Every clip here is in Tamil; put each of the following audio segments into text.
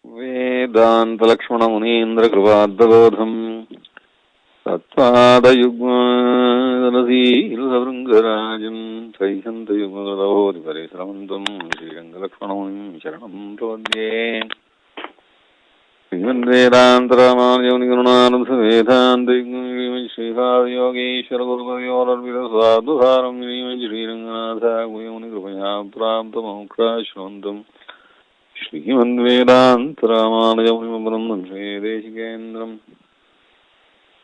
वेदान्तलक्ष्मणमुनीन्द्रकृपाद्बोधम् तत्पादयुग्मनसीलभृङ्गराजम् त्रैहन्तयुग्मगतभोधिपरिश्रमन्तम् श्रीरङ्गलक्ष्मणमुनिम् शरणम् प्रपद्ये श्रीमद्वेदान्तरामानुजमुनिगुणानन्दवेदान्तयुग्मम् श्रीहारयोगीश्वरगुरुपयोरर्पितसाधुसारम् श्रीरङ्गनाथागुरुमुनिकृपया प्राप्तमोक्षाश्रवन्तम् श्रीमद्वेदान्तरामानुजमुनिमपरम् देशिकेन्द्रम्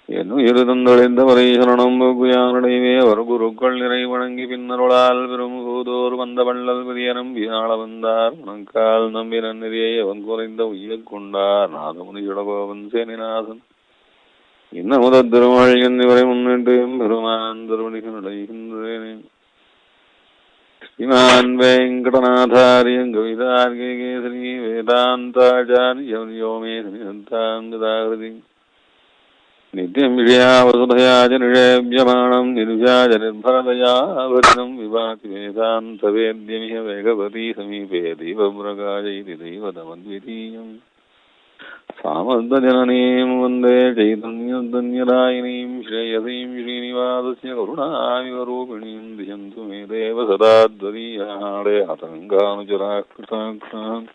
என்னுயிர்தந்தொழிந்த பரீசரணம் யானுடையவே அவர் குருக்கள் நிறை வணங்கி பின்னருளால் பெரும் பூதோர் வந்த வள்ளல் பெரியனம் வியாழ வந்தார் மணக்கால் நம்பி நன்னெறியை அவன் குறைந்த உயிர் கொண்டார் நாதமுனி ஜடகோவன் சேனிநாதன் இன்ன முதல் திருமாள் என்னவரை முன்னிட்டு பெருமான் திருவணிகள் அடைகின்றேனே. श्रीमान वेंकटनाथार्य कवितार्किकेसरी वेदांताचार्य मे सन्तांगदाहृति नित्यं विजयावसुधया च निषेव्यमाणं निर्व्याज निर्भरतया भद्रं विभाति वेदान्तवेद्यमिह वेगवती समीपे दीपप्रकाशयति दैवतमद्वितीयम् सामद्दजननीं वन्दे चैतन्यदायिनीं श्रेयसीं श्रीनिवासस्य करुणाविवरूपिणीं दिशन्तु मे देव सदा द्वदीयाडे आतङ्कानुचराः कृताक्षान्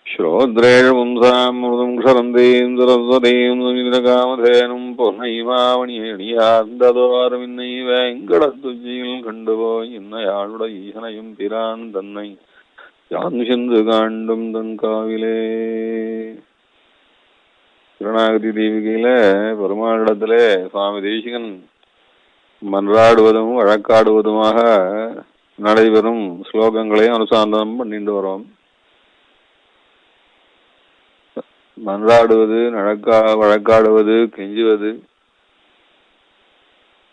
श्रोद्रेषु पुंसामृतं क्षरन्तीं सरस्वतीं सुमिन्द्रकामधेनुं पूर्णैवावणियणियान्ददोरमिन्नै वेङ्कटस्तुजिயில் கண்டுபோய் இன்னையாளுட ஈசனையும் பிரான் தன்னை யான் சென்று காண்டும் தன் காவிலே. திருநாகதி தீபிகையில பெருமாளிடத்திலே சுவாமி தேசிகன் மன்றாடுவதும் வழக்காடுவதுமாக நடைபெறும் ஸ்லோகங்களையும் அனுசந்தானம் பண்ணிட்டு வரோம். மன்றாடுவது, வழக்காடுவது, கெஞ்சுவது,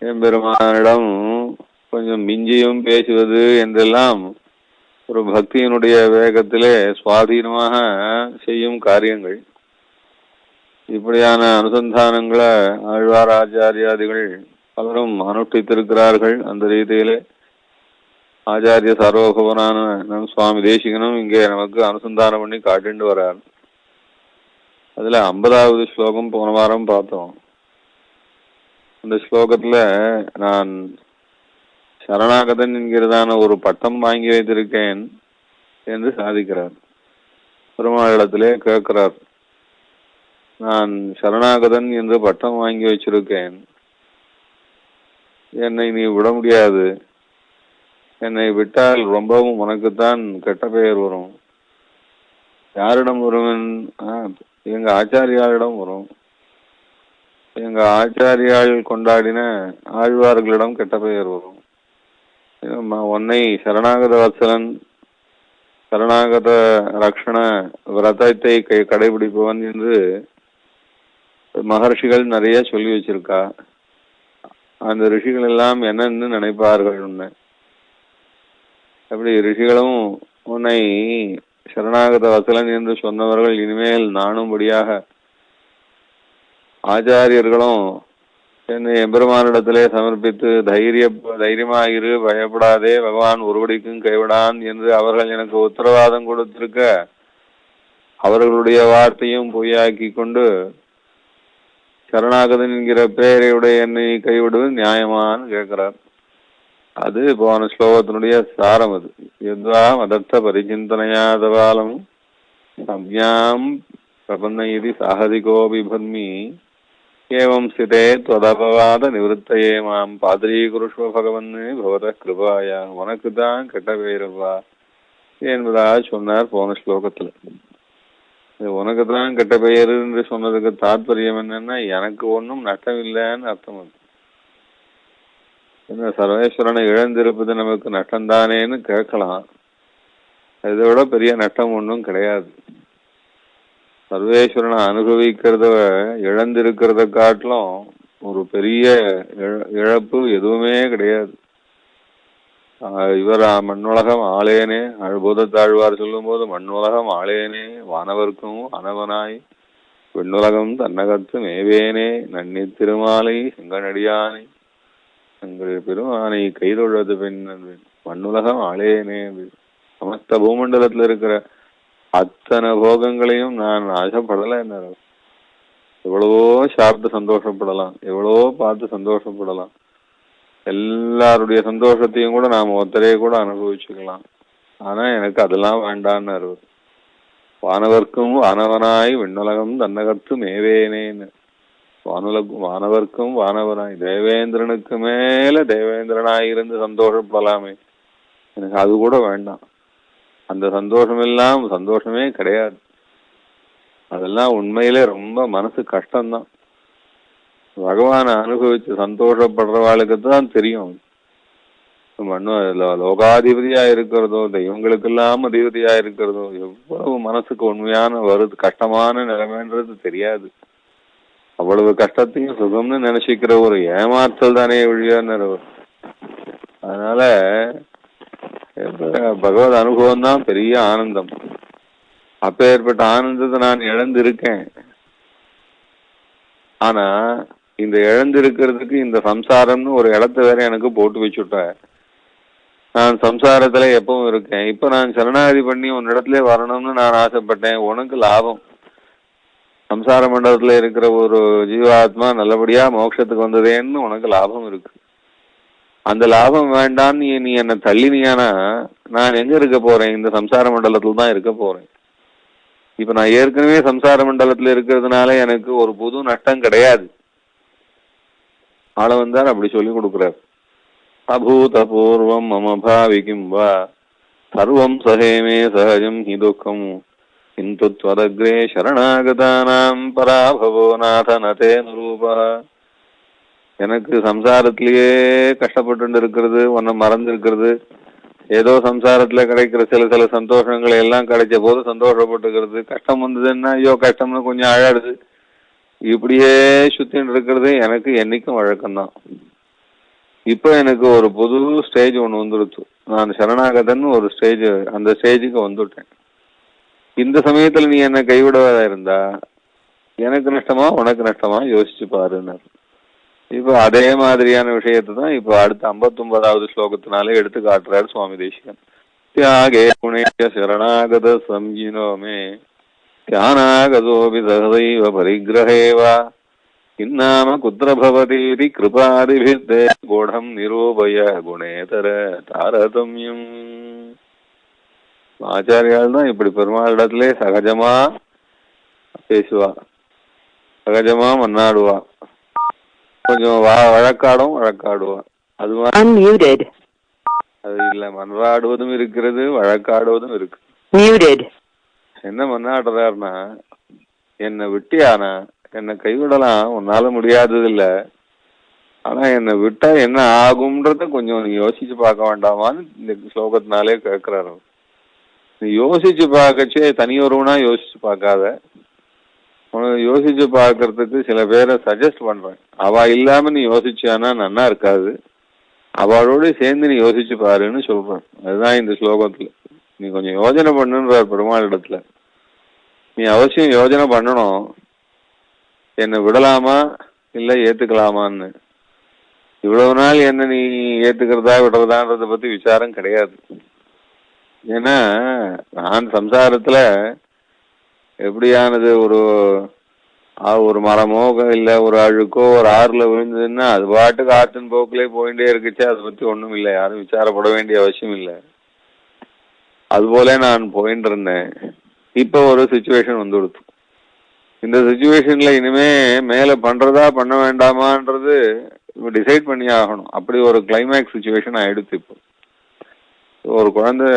எம்பெருமானிடம் கொஞ்சம் மிஞ்சியும் பேசுவது என்றெல்லாம் ஒரு பக்தியினுடைய வேகத்திலே சுவாதீனமாக செய்யும் காரியங்கள். இப்படியான அனுசந்தானங்களை ஆழ்வார் ஆச்சாரியாதிகள் பலரும் அனுஷ்டித்திருக்கிறார்கள். அந்த ரீதியிலே ஆச்சாரிய சர்வபவனான நம் சுவாமி தேசிகனும் இங்கே நமக்கு அனுசந்தானம் பண்ணி காட்டிண்டு வரார். அதுல 50வது ஸ்லோகம் போன வாரம் பார்த்தோம். அந்த ஸ்லோகத்துல நான் சரணாகதன் என்கிறதான ஒரு பட்டம் வாங்கி வைத்திருக்கேன் என்று சாதிக்கிறார். பெருமாளிடத்திலே கேட்கிறார், நான் சரணாகதன் என்று பட்டம் வாங்கி வச்சிருக்கேன், என்னை நீ விட முடியாது, என்னை விட்டால் ரொம்பவும் உனக்குத்தான் கெட்ட பெயர் வரும். யாரிடம் வரும்? எங்க ஆச்சாரியாளிடம் வரும். எங்க ஆச்சாரியால் கொண்டாடின ஆழ்வார்களிடம் கெட்ட பெயர் வரும். உன்னை சரணாகத வத்சலன், சரணாகத ரக்ஷண விரதத்தை கடைபிடிப்பவன் என்று மகர்ஷிகள் நிறைய சொல்லி வச்சிருக்கா. அந்த ரிஷிகள் எல்லாம் என்னன்னு நினைப்பார்கள் உன்னை. அப்படி ரிஷிகளும் உன்னை சரணாகத வத்சலன் என்று சொன்னவர்கள் இனிமேல் நாணும்படியாக ஆச்சாரியர்களும் என்னை எம்பெருமானிடத்திலே சமர்ப்பித்து தைரியமாயிரு, பயப்படாதே, பகவான் ஒருபடிக்கும் கைவிடான் என்று அவர்கள் எனக்கு உத்தரவாதம் கொடுத்திருக்க, அவர்களுடைய வார்த்தையும் பொய்யாக்கி கொண்டு சரணாகதன் என்கிற பெயரையுடைய என்னை கைவிடுவது நியாயமான்னு கேட்கிறார். அது போன ஸ்லோகத்தினுடைய சாரம். அது எத்வா மதர்த்த பரிச்சிந்தனையாதவாலம் சம்யாம் பிரபன்ன இது சாகதிகோ விபன்மி ஏவம் ஸ்திதே त्वदपवाद நிவృత్తயே மாம் பாத்ரீகுருஷ்வ பகவன் பவத கிருபாயா. உனக்கு தான் கெட்ட பெயர்வா என்பதா சொன்னார் போன ஸ்லோகத்துல. உனக்கு தான் கெட்ட பெயர் என்று சொன்னதுக்கு தாற்பயம் என்னன்னா, எனக்கு ஒன்றும் நஷ்டம் இல்லைன்னு அர்த்தம். அது என்ன, சர்வேஸ்வரனை இழந்திருப்பது நமக்கு நஷ்டம்தானேன்னு கேட்கலாம். இதோட பெரிய நஷ்டம் ஒன்றும் கிடையாது. சர்வேஸ்வரனை அனுபவிக்கிறத இழந்திருக்கிறத காட்டிலும் ஒரு பெரிய இழப்பு எதுவுமே கிடையாது. இவர் மண்ணுலகம் ஆளேனே, பூதத்தாழ்வார் சொல்லும் போது மண்ணுலகம் ஆளேனே வானவர்க்கும் அனவனாய் பெண்ணுலகம் தன்னகத்து மேவேனே நன்னி திருமாலை செங்கனடியானை எங்கள் பெருமானை கைதொழது பெண் மண்ணுலகம் ஆளேனே. சமஸ்த பூமண்டலத்துல இருக்கிற அத்தனை போகங்களையும் நான் ஆசைப்படலை. என்ன எவ்வளவோ சாப்பிட்டு சந்தோஷப்படலாம், எவ்வளவோ பார்த்து சந்தோஷப்படலாம், எல்லாருடைய சந்தோஷத்தையும் கூட நாம ஒருத்தரையே கூட அனுபவிச்சுக்கலாம். ஆனா எனக்கு அதெல்லாம் வேண்டான்னு வானவர்க்கும் வானவனாய் விண்ணுலகம் தன்னகத்து மேவேனேன்னு. வானவர்க்கும் வானவனாய் தேவேந்திரனுக்கு மேல தேவேந்திரனாய் இருந்து சந்தோஷப்படலாமே, எனக்கு அது கூட வேண்டாம். அந்த சந்தோஷம் எல்லாம் சந்தோஷமே கிடையாது. அதெல்லாம் உண்மையிலே ரொம்ப மனசு கஷ்டம்தான். பகவானை அனுபவிச்சு சந்தோஷப்படுறவாளுக்கு தான் தெரியும். லோகாதிபதியா இருக்கிறதோ, தெய்வங்களுக்கெல்லாம் அதிபதியா இருக்கிறதோ, எவ்வளவு மனசுக்கு உண்மையான வருது கஷ்டமான நிலைமைன்றது தெரியாது. அவ்வளவு கஷ்டத்தையும் சுகம்னு நினைச்சிக்கிற ஒரு ஏமாற்றல் தானே ஒழியான்னு. அதனால பகவத் அனுபவம் தான் பெரிய ஆனந்தம். அப்பேற்பட்ட ஆனந்தத்தை நான் இழந்திருக்கேன். ஆனா இந்த இழந்திருக்கிறதுக்கு இந்த சம்சாரம்னு ஒரு இடத்த வேற எனக்கு போட்டு வச்சுட்ட. நான் சம்சாரத்துல எப்பவும் இருக்கேன். இப்ப நான் சரணாகதி பண்ணி உன் இடத்துல வரணும்னு நான் ஆசைப்பட்டேன். உனக்கு லாபம், சம்சார மண்டலத்துல இருக்கிற ஒரு ஜீவாத்மா நல்லபடியா மோட்சத்துக்கு வந்ததேன்னு உனக்கு லாபம் இருக்கு. அந்த லாபம் வேண்டான்னு நீ என்னை தள்ளினியானா நான் எங்க இருக்க போறேன்? இந்த சம்சார மண்டலத்துல தான் இருக்க போறேன். இப்ப நான் ஏற்கனவே சம்சார மண்டலத்துல இருக்கிறதுனால எனக்கு ஒரு புது நஷ்டம் கிடையாது. ஆள வந்தார் அப்படி சொல்லி கொடுக்கிறார். அபூத பூர்வம் மம பாவிக்கும் வா சர்வம் சஹேமே சஹஜம் ஹி துக்கம் கிந்து த்வதக்ரே சரணாகதானாம் பராபவோ நாதனதே நரூபா. எனக்கு சம்சாரத்திலேயே கஷ்டப்பட்டு இருக்கிறது, உன்னை மறந்து இருக்கிறது, ஏதோ சம்சாரத்துல கிடைக்கிற சில சந்தோஷங்களை எல்லாம் கிடைச்ச போது சந்தோஷப்பட்டுக்கிறது, கஷ்டம் வந்ததுன்னா ஐயோ கஷ்டம்னு கொஞ்சம் அழாடுது, இப்படியே சுத்தின்னு இருக்கிறது எனக்கு என்னைக்கும் வழக்கம்தான். இப்ப எனக்கு ஒரு புது ஸ்டேஜ் ஒண்ணு வந்துடுச்சு. நான் சரணாகதன்னு ஒரு ஸ்டேஜ், அந்த ஸ்டேஜுக்கு வந்துட்டேன். இந்த சமயத்துல நீ என்ன கைவிடவதா இருந்தா எனக்கு நஷ்டமா உனக்கு நஷ்டமா யோசிச்சு பாருன்னு. இப்ப அதே மாதிரியான விஷயத்தை தான் இப்ப அடுத்த 59வது ஸ்லோகத்தினாலே எடுத்து காட்டுறாரு சுவாமி தேசிகன். தியாகே புனேய சரணாகத சம்ஜினோமே தியானாகதோபி சதைவ பரிகிரஹேவா இன்னாம குத்திர பவதீதி கிருபாதிபித்தே கோடம் நிரூபய குணேதர தாரதமியம். ஆச்சாரியால் தான் இப்படி பெருமாளிடத்திலே சகஜமா பேசுவா, சகஜமா மன்னாடுவா, கொஞ்சம் வழக்காடுவா. அது மாதிரி அது இல்ல, மன்றாடுவதும் இருக்கிறது, வழக்காடுவதும் இருக்கு. என்ன மன்னாடுறாருன்னா, என்னை விட்டியானா என்னை கைவிடலாம், உன்னால முடியாதது இல்ல, ஆனா என்னை விட்டா என்ன ஆகும்ன்றத கொஞ்சம் நீ யோசிச்சு பார்க்க வேண்டாமான்னு இந்த ஸ்லோகத்தினாலே கேட்கிறாரு. நீ யோசிச்சு பார்க்கச்சே தனியொருவனா யோசிச்சு பார்க்காத, யோசிச்சு பார்க்கறதுக்கு சில பேரை சஜஸ்ட் பண்றேன். அவ இல்லாம நீ யோசிச்சானா நன்னா இருக்காது, அவளோட சேர்ந்து நீ யோசிச்சு பாருன்னு சொல்றேன். அதுதான் இந்த ஸ்லோகத்துல. நீ கொஞ்சம் யோஜனை பண்ணுன்றார் பெருமாள் இடத்துல. நீ அவசியம் யோஜனை பண்ணணும், என்னை விடலாமா இல்ல ஏத்துக்கலாமான்னு. இவ்வளவு நாள் என்ன நீ ஏத்துக்கிறதா விடுறதான்றத பத்தி விசாரம் கிடையாது. ஏன்னா நான் சம்சாரத்துல எப்படியானது, ஒரு மரமோ இல்ல ஒரு அழுக்கோ ஒரு ஆறுல விழுந்ததுன்னா அது பாட்டுக்கு ஆற்றின் போக்கிலே போயிட்டே இருக்குச்சு, அதை பத்தி ஒண்ணும் இல்லை, யாரும் விசாரப்பட வேண்டிய அவசியம் இல்லை. அதுபோல நான் போயிட்டு இருந்தேன். இப்ப ஒரு சிச்சுவேஷன் வந்து கொடுத்து, இந்த சிச்சுவேஷன்ல இனிமே மேல பண்றதா பண்ண வேண்டாமான்றது டிசைட் பண்ணி ஆகணும். அப்படி ஒரு கிளைமேக்ஸ் சிச்சுவேஷன் ஆயிடுச்சு. இப்போ ஒரு குழந்தை,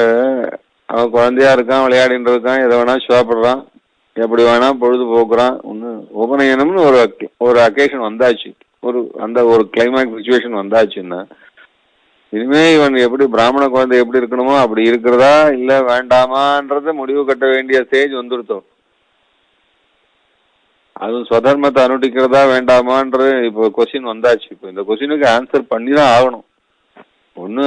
அவன் குழந்தையா இருக்கான், விளையாடிட்டு இருக்கான், எதை வேணா சாப்பிடுறான், எப்படி வேணா பொழுது போக்குறான். உபநயனம்னு ஒரு அக்கேஷன் வந்தாச்சு, ஒரு கிளைமேக்ஸ் சிச்சுவேஷன் வந்தாச்சுன்னா இனிமே இவன் எப்படி பிராமண குழந்தை எப்படி இருக்கணுமோ அப்படி இருக்கிறதா இல்ல வேண்டாமான்றத முடிவு கட்ட வேண்டிய ஸ்டேஜ் வந்துருத்தோம். அதுவும் ஸ்வதர்மத்தை அனுட்டிக்கிறதா வேண்டாமான்ற இப்போ கொஸ்டின் வந்தாச்சு. இப்போ இந்த கொஸ்டினுக்கு ஆன்சர் பண்ணிதான் ஆகணும். ஒண்ணு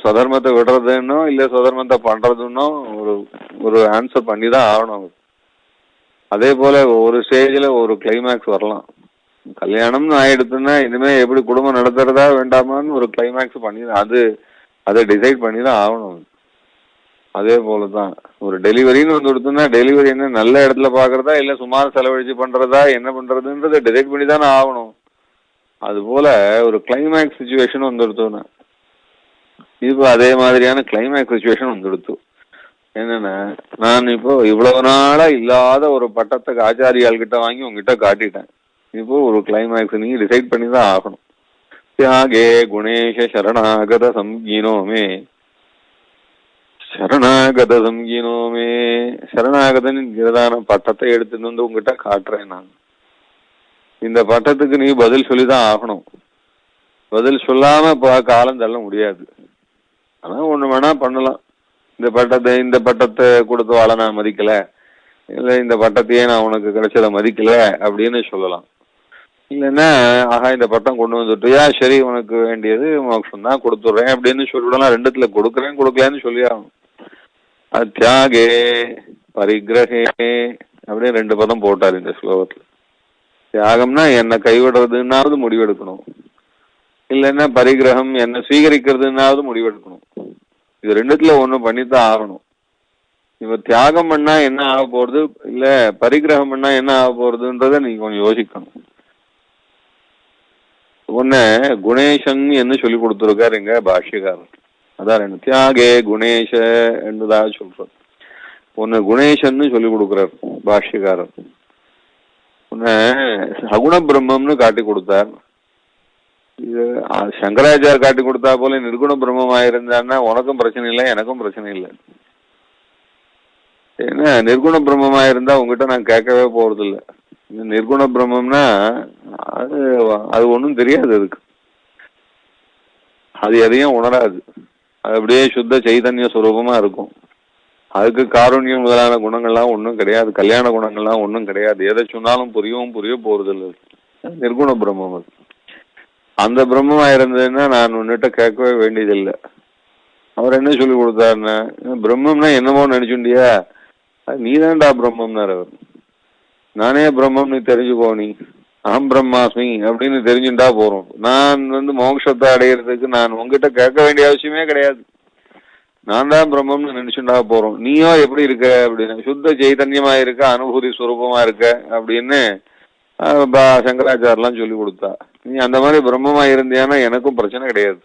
ஸ்வதர்மத்தை விடுறதுன்னோ இல்ல ஸ்வதர்மத்தை பண்றதுன்னோ ஒரு ஆன்சர் பண்ணிதான் ஆகணும். அதே போல ஒரு ஸ்டேஜ்ல ஒரு கிளைமேக்ஸ் வரலாம். கல்யாணம்னு ஆயிடுச்சுன்னா இனிமே எப்படி குடும்பம் நடத்துறதா வேண்டாமான்னு ஒரு கிளைமேக்ஸ் பண்ணி அதை டிசைட் பண்ணிதான் ஆகணும். அதே போலதான் ஒரு டெலிவரின்னு வந்து கொடுத்தோம்னா டெலிவரி என்ன நல்ல இடத்துல பாக்குறதா இல்ல சுமார் செலவழிச்சு பண்றதா என்ன பண்றதுன்றதை டிசைட் பண்ணி தானே ஆகணும். அது போல ஒரு கிளைமேக்ஸ் சுச்சுவேஷன் வந்து கொடுத்தோம்னா இப்போ அதே மாதிரியான கிளைமேக்ஸ் சுச்சுவேஷன் வந்து கொடுத்து என்னன்னா, நான் இப்போ இவ்வளவு நாளா இல்லாத ஒரு பட்டத்தை ஆச்சாரியால் கிட்ட வாங்கி உங்ககிட்ட காட்டிட்டேன். இப்போ ஒரு கிளைமேக்ஸ் நீங்க டிசைட் பண்ணி தான் ஆகணும். தியாகே குணேஷ சரணாகத சம்கீனோமே சரணாகத சம்கீனோமே சரணாகதன்கிறதான பட்டத்தை எடுத்துட்டு வந்து உங்ககிட்ட காட்டுறேன். நான் இந்த பட்டத்துக்கு நீ பதில் சொல்லிதான் ஆகணும். பதில் சொல்லாம காலம் தள்ள முடியாது. ஆனா ஒண்ணு வேணா பண்ணலாம். இந்த பட்டத்தை கொடுத்தவாள நான் மதிக்கல, இல்ல இந்த பட்டத்தையே நான் உனக்கு கிடைச்சத மதிக்கல அப்படின்னு சொல்லலாம். இல்லைன்னா ஆஹா இந்த பட்டம் கொண்டு வந்துட்டியா, சரி உனக்கு வேண்டியது மோட்சம் தான் கொடுத்துட்றேன் அப்படின்னு சொல்லிவிடலாம். ரெண்டுத்துல கொடுக்குறேன் கொடுக்கலன்னு சொல்லி ஆகணும். தியாகே பரிகிரகே அப்படின்னு 2 பதம் போட்டார் இந்த ஸ்லோகத்துல. தியாகம்னா என்னை கைவிடுறதுன்னாவது முடிவெடுக்கணும், இல்லைன்னா பரிகிரகம் என்னை ஸ்வீகரிக்கிறதுனாவது முடிவெடுக்கணும். இது ரெண்டுத்துல ஒண்ணு பண்ணித்தான் ஆகணும். இப்ப தியாகம் பண்ணா என்ன ஆக போறது, இல்ல பரிகிரகம் பண்ணா என்ன ஆக போறதுன்றத நீங்க கொஞ்சம் யோசிக்கணும். ஒன்னு குணேசன் என்று சொல்லி கொடுத்துருக்காரு எங்க பாஷ்யக்காரர். அதான் தியாகே குணேஷ என்றுதாக சொல்றார். ஒன்னு குணேசன் சொல்லி கொடுக்கிறார் பாஷ்யக்காரர். ஒன்னு சகுண பிரம்மம்னு காட்டி கொடுத்தார். இது சங்கராச்சார் காட்டி கொடுத்தா போல நிர்குண பிரம்மமா இருந்தான்னா உனக்கும் பிரச்சனை இல்லை எனக்கும் பிரச்சனை இல்லை. ஏன்னா நிர்குண பிரம்மமா இருந்தா உங்ககிட்ட நான் கேட்கவே போறது இல்லை. நிர்குண பிரம்மம்னா அது ஒன்றும் தெரியாது, அதுக்கு அது எதையும் உணராது. அது அப்படியே சுத்த சைதன்ய சுரூபமா இருக்கும். அதுக்கு காருண்யம் முதலான குணங்கள்லாம் ஒன்றும் கிடையாது, கல்யாண குணங்கள்லாம் ஒன்றும் கிடையாது. எதை சொன்னாலும் புரிய போறது இல்லை. நிர்குண பிரம்மம் அது. அந்த பிரம்மமா இருந்ததுன்னா நான் உன்னிட்ட கேட்கவே வேண்டியதில்லை. அவர் என்ன சொல்லி கொடுத்தாருன்னா, பிரம்மம்னா என்னமோ நினைச்சுண்டியா, நீதான்டா பிரம்மம்னார் அவர். நானே பிரம்மம் நீ தெரிஞ்சுக்கோ, நீ அகம் பிரம்மாஸ்மி அப்படின்னு தெரிஞ்சுட்டா போறோம். நான் மோட்சத்தை அடையிறதுக்கு நான் உங்ககிட்ட கேட்க வேண்டிய அவசியமே கிடையாது. நான் தான் பிரம்மம்னு நினைச்சுட்டா போறோம். நீயோ எப்படி இருக்க அப்படின்னு, சுத்த சைதன்யமா இருக்க, அனுபூதி சுரூபமா இருக்க அப்படின்னு சங்கராச்சாரெல்லாம் சொல்லி கொடுத்தா. நீ அந்த மாதிரி பிரம்மமா இருந்தியானா எனக்கும் பிரச்சனை கிடையாது.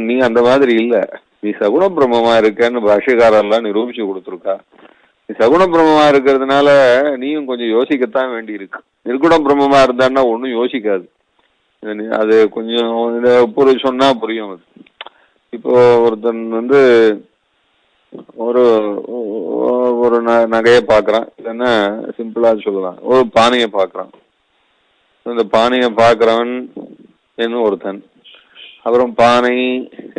நீ அந்த மாதிரி இல்ல, நீ சகுண பிரம்மமா இருக்கன்னு பாஷ்யக்காரெல்லாம் நிரூபிச்சு கொடுத்துருக்கா. நீ சகுண பிரம்மமா இருக்கிறதுனால நீயும் கொஞ்சம் யோசிக்கத்தான் வேண்டி இருக்கு. நிர்குண பிரம்மமா இருந்தான்னா ஒன்னும் யோசிக்காது. அது கொஞ்சம் சொன்னா புரியும். அது இப்போ ஒருத்தன் ஒரு ஒரு நகையை பாக்குறான், இல்லைன்னா சிம்பிளா சொல்லலாம் ஒரு பானையை பாக்குறான். இந்த பானையை பாக்குறவன் என்ன ஒருத்தன், அப்புறம் பானை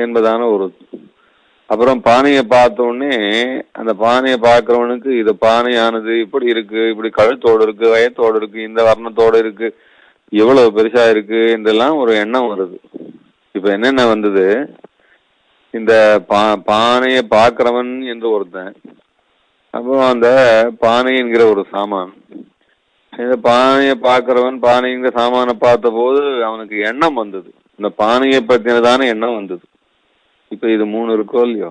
என்பதான ஒரு, அப்புறம் பானையை பார்த்த உடனே அந்த பானையை பார்க்கிறவனுக்கு இது பானையானது இப்படி இருக்கு, இப்படி கழுத்தோடு இருக்கு, வயத்தோடு இருக்கு, இந்த வர்ணத்தோடு இருக்கு, எவ்வளவு பெருசா இருக்கு என்றெல்லாம் ஒரு எண்ணம் வருது. இப்ப என்னென்ன வந்தது, இந்த பானையை பார்க்கிறவன் என்று ஒருத்தன், அப்புறம் அந்த பானை என்கிற ஒரு சாமான். இந்த பானையை பார்க்கிறவன் பானைங்கிற சாமானை பார்த்த போது அவனுக்கு எண்ணம் வந்தது, இந்த பானையை பத்தினதான எண்ணம் வந்தது. இப்ப இது 3 இருக்கோ இல்லையோ,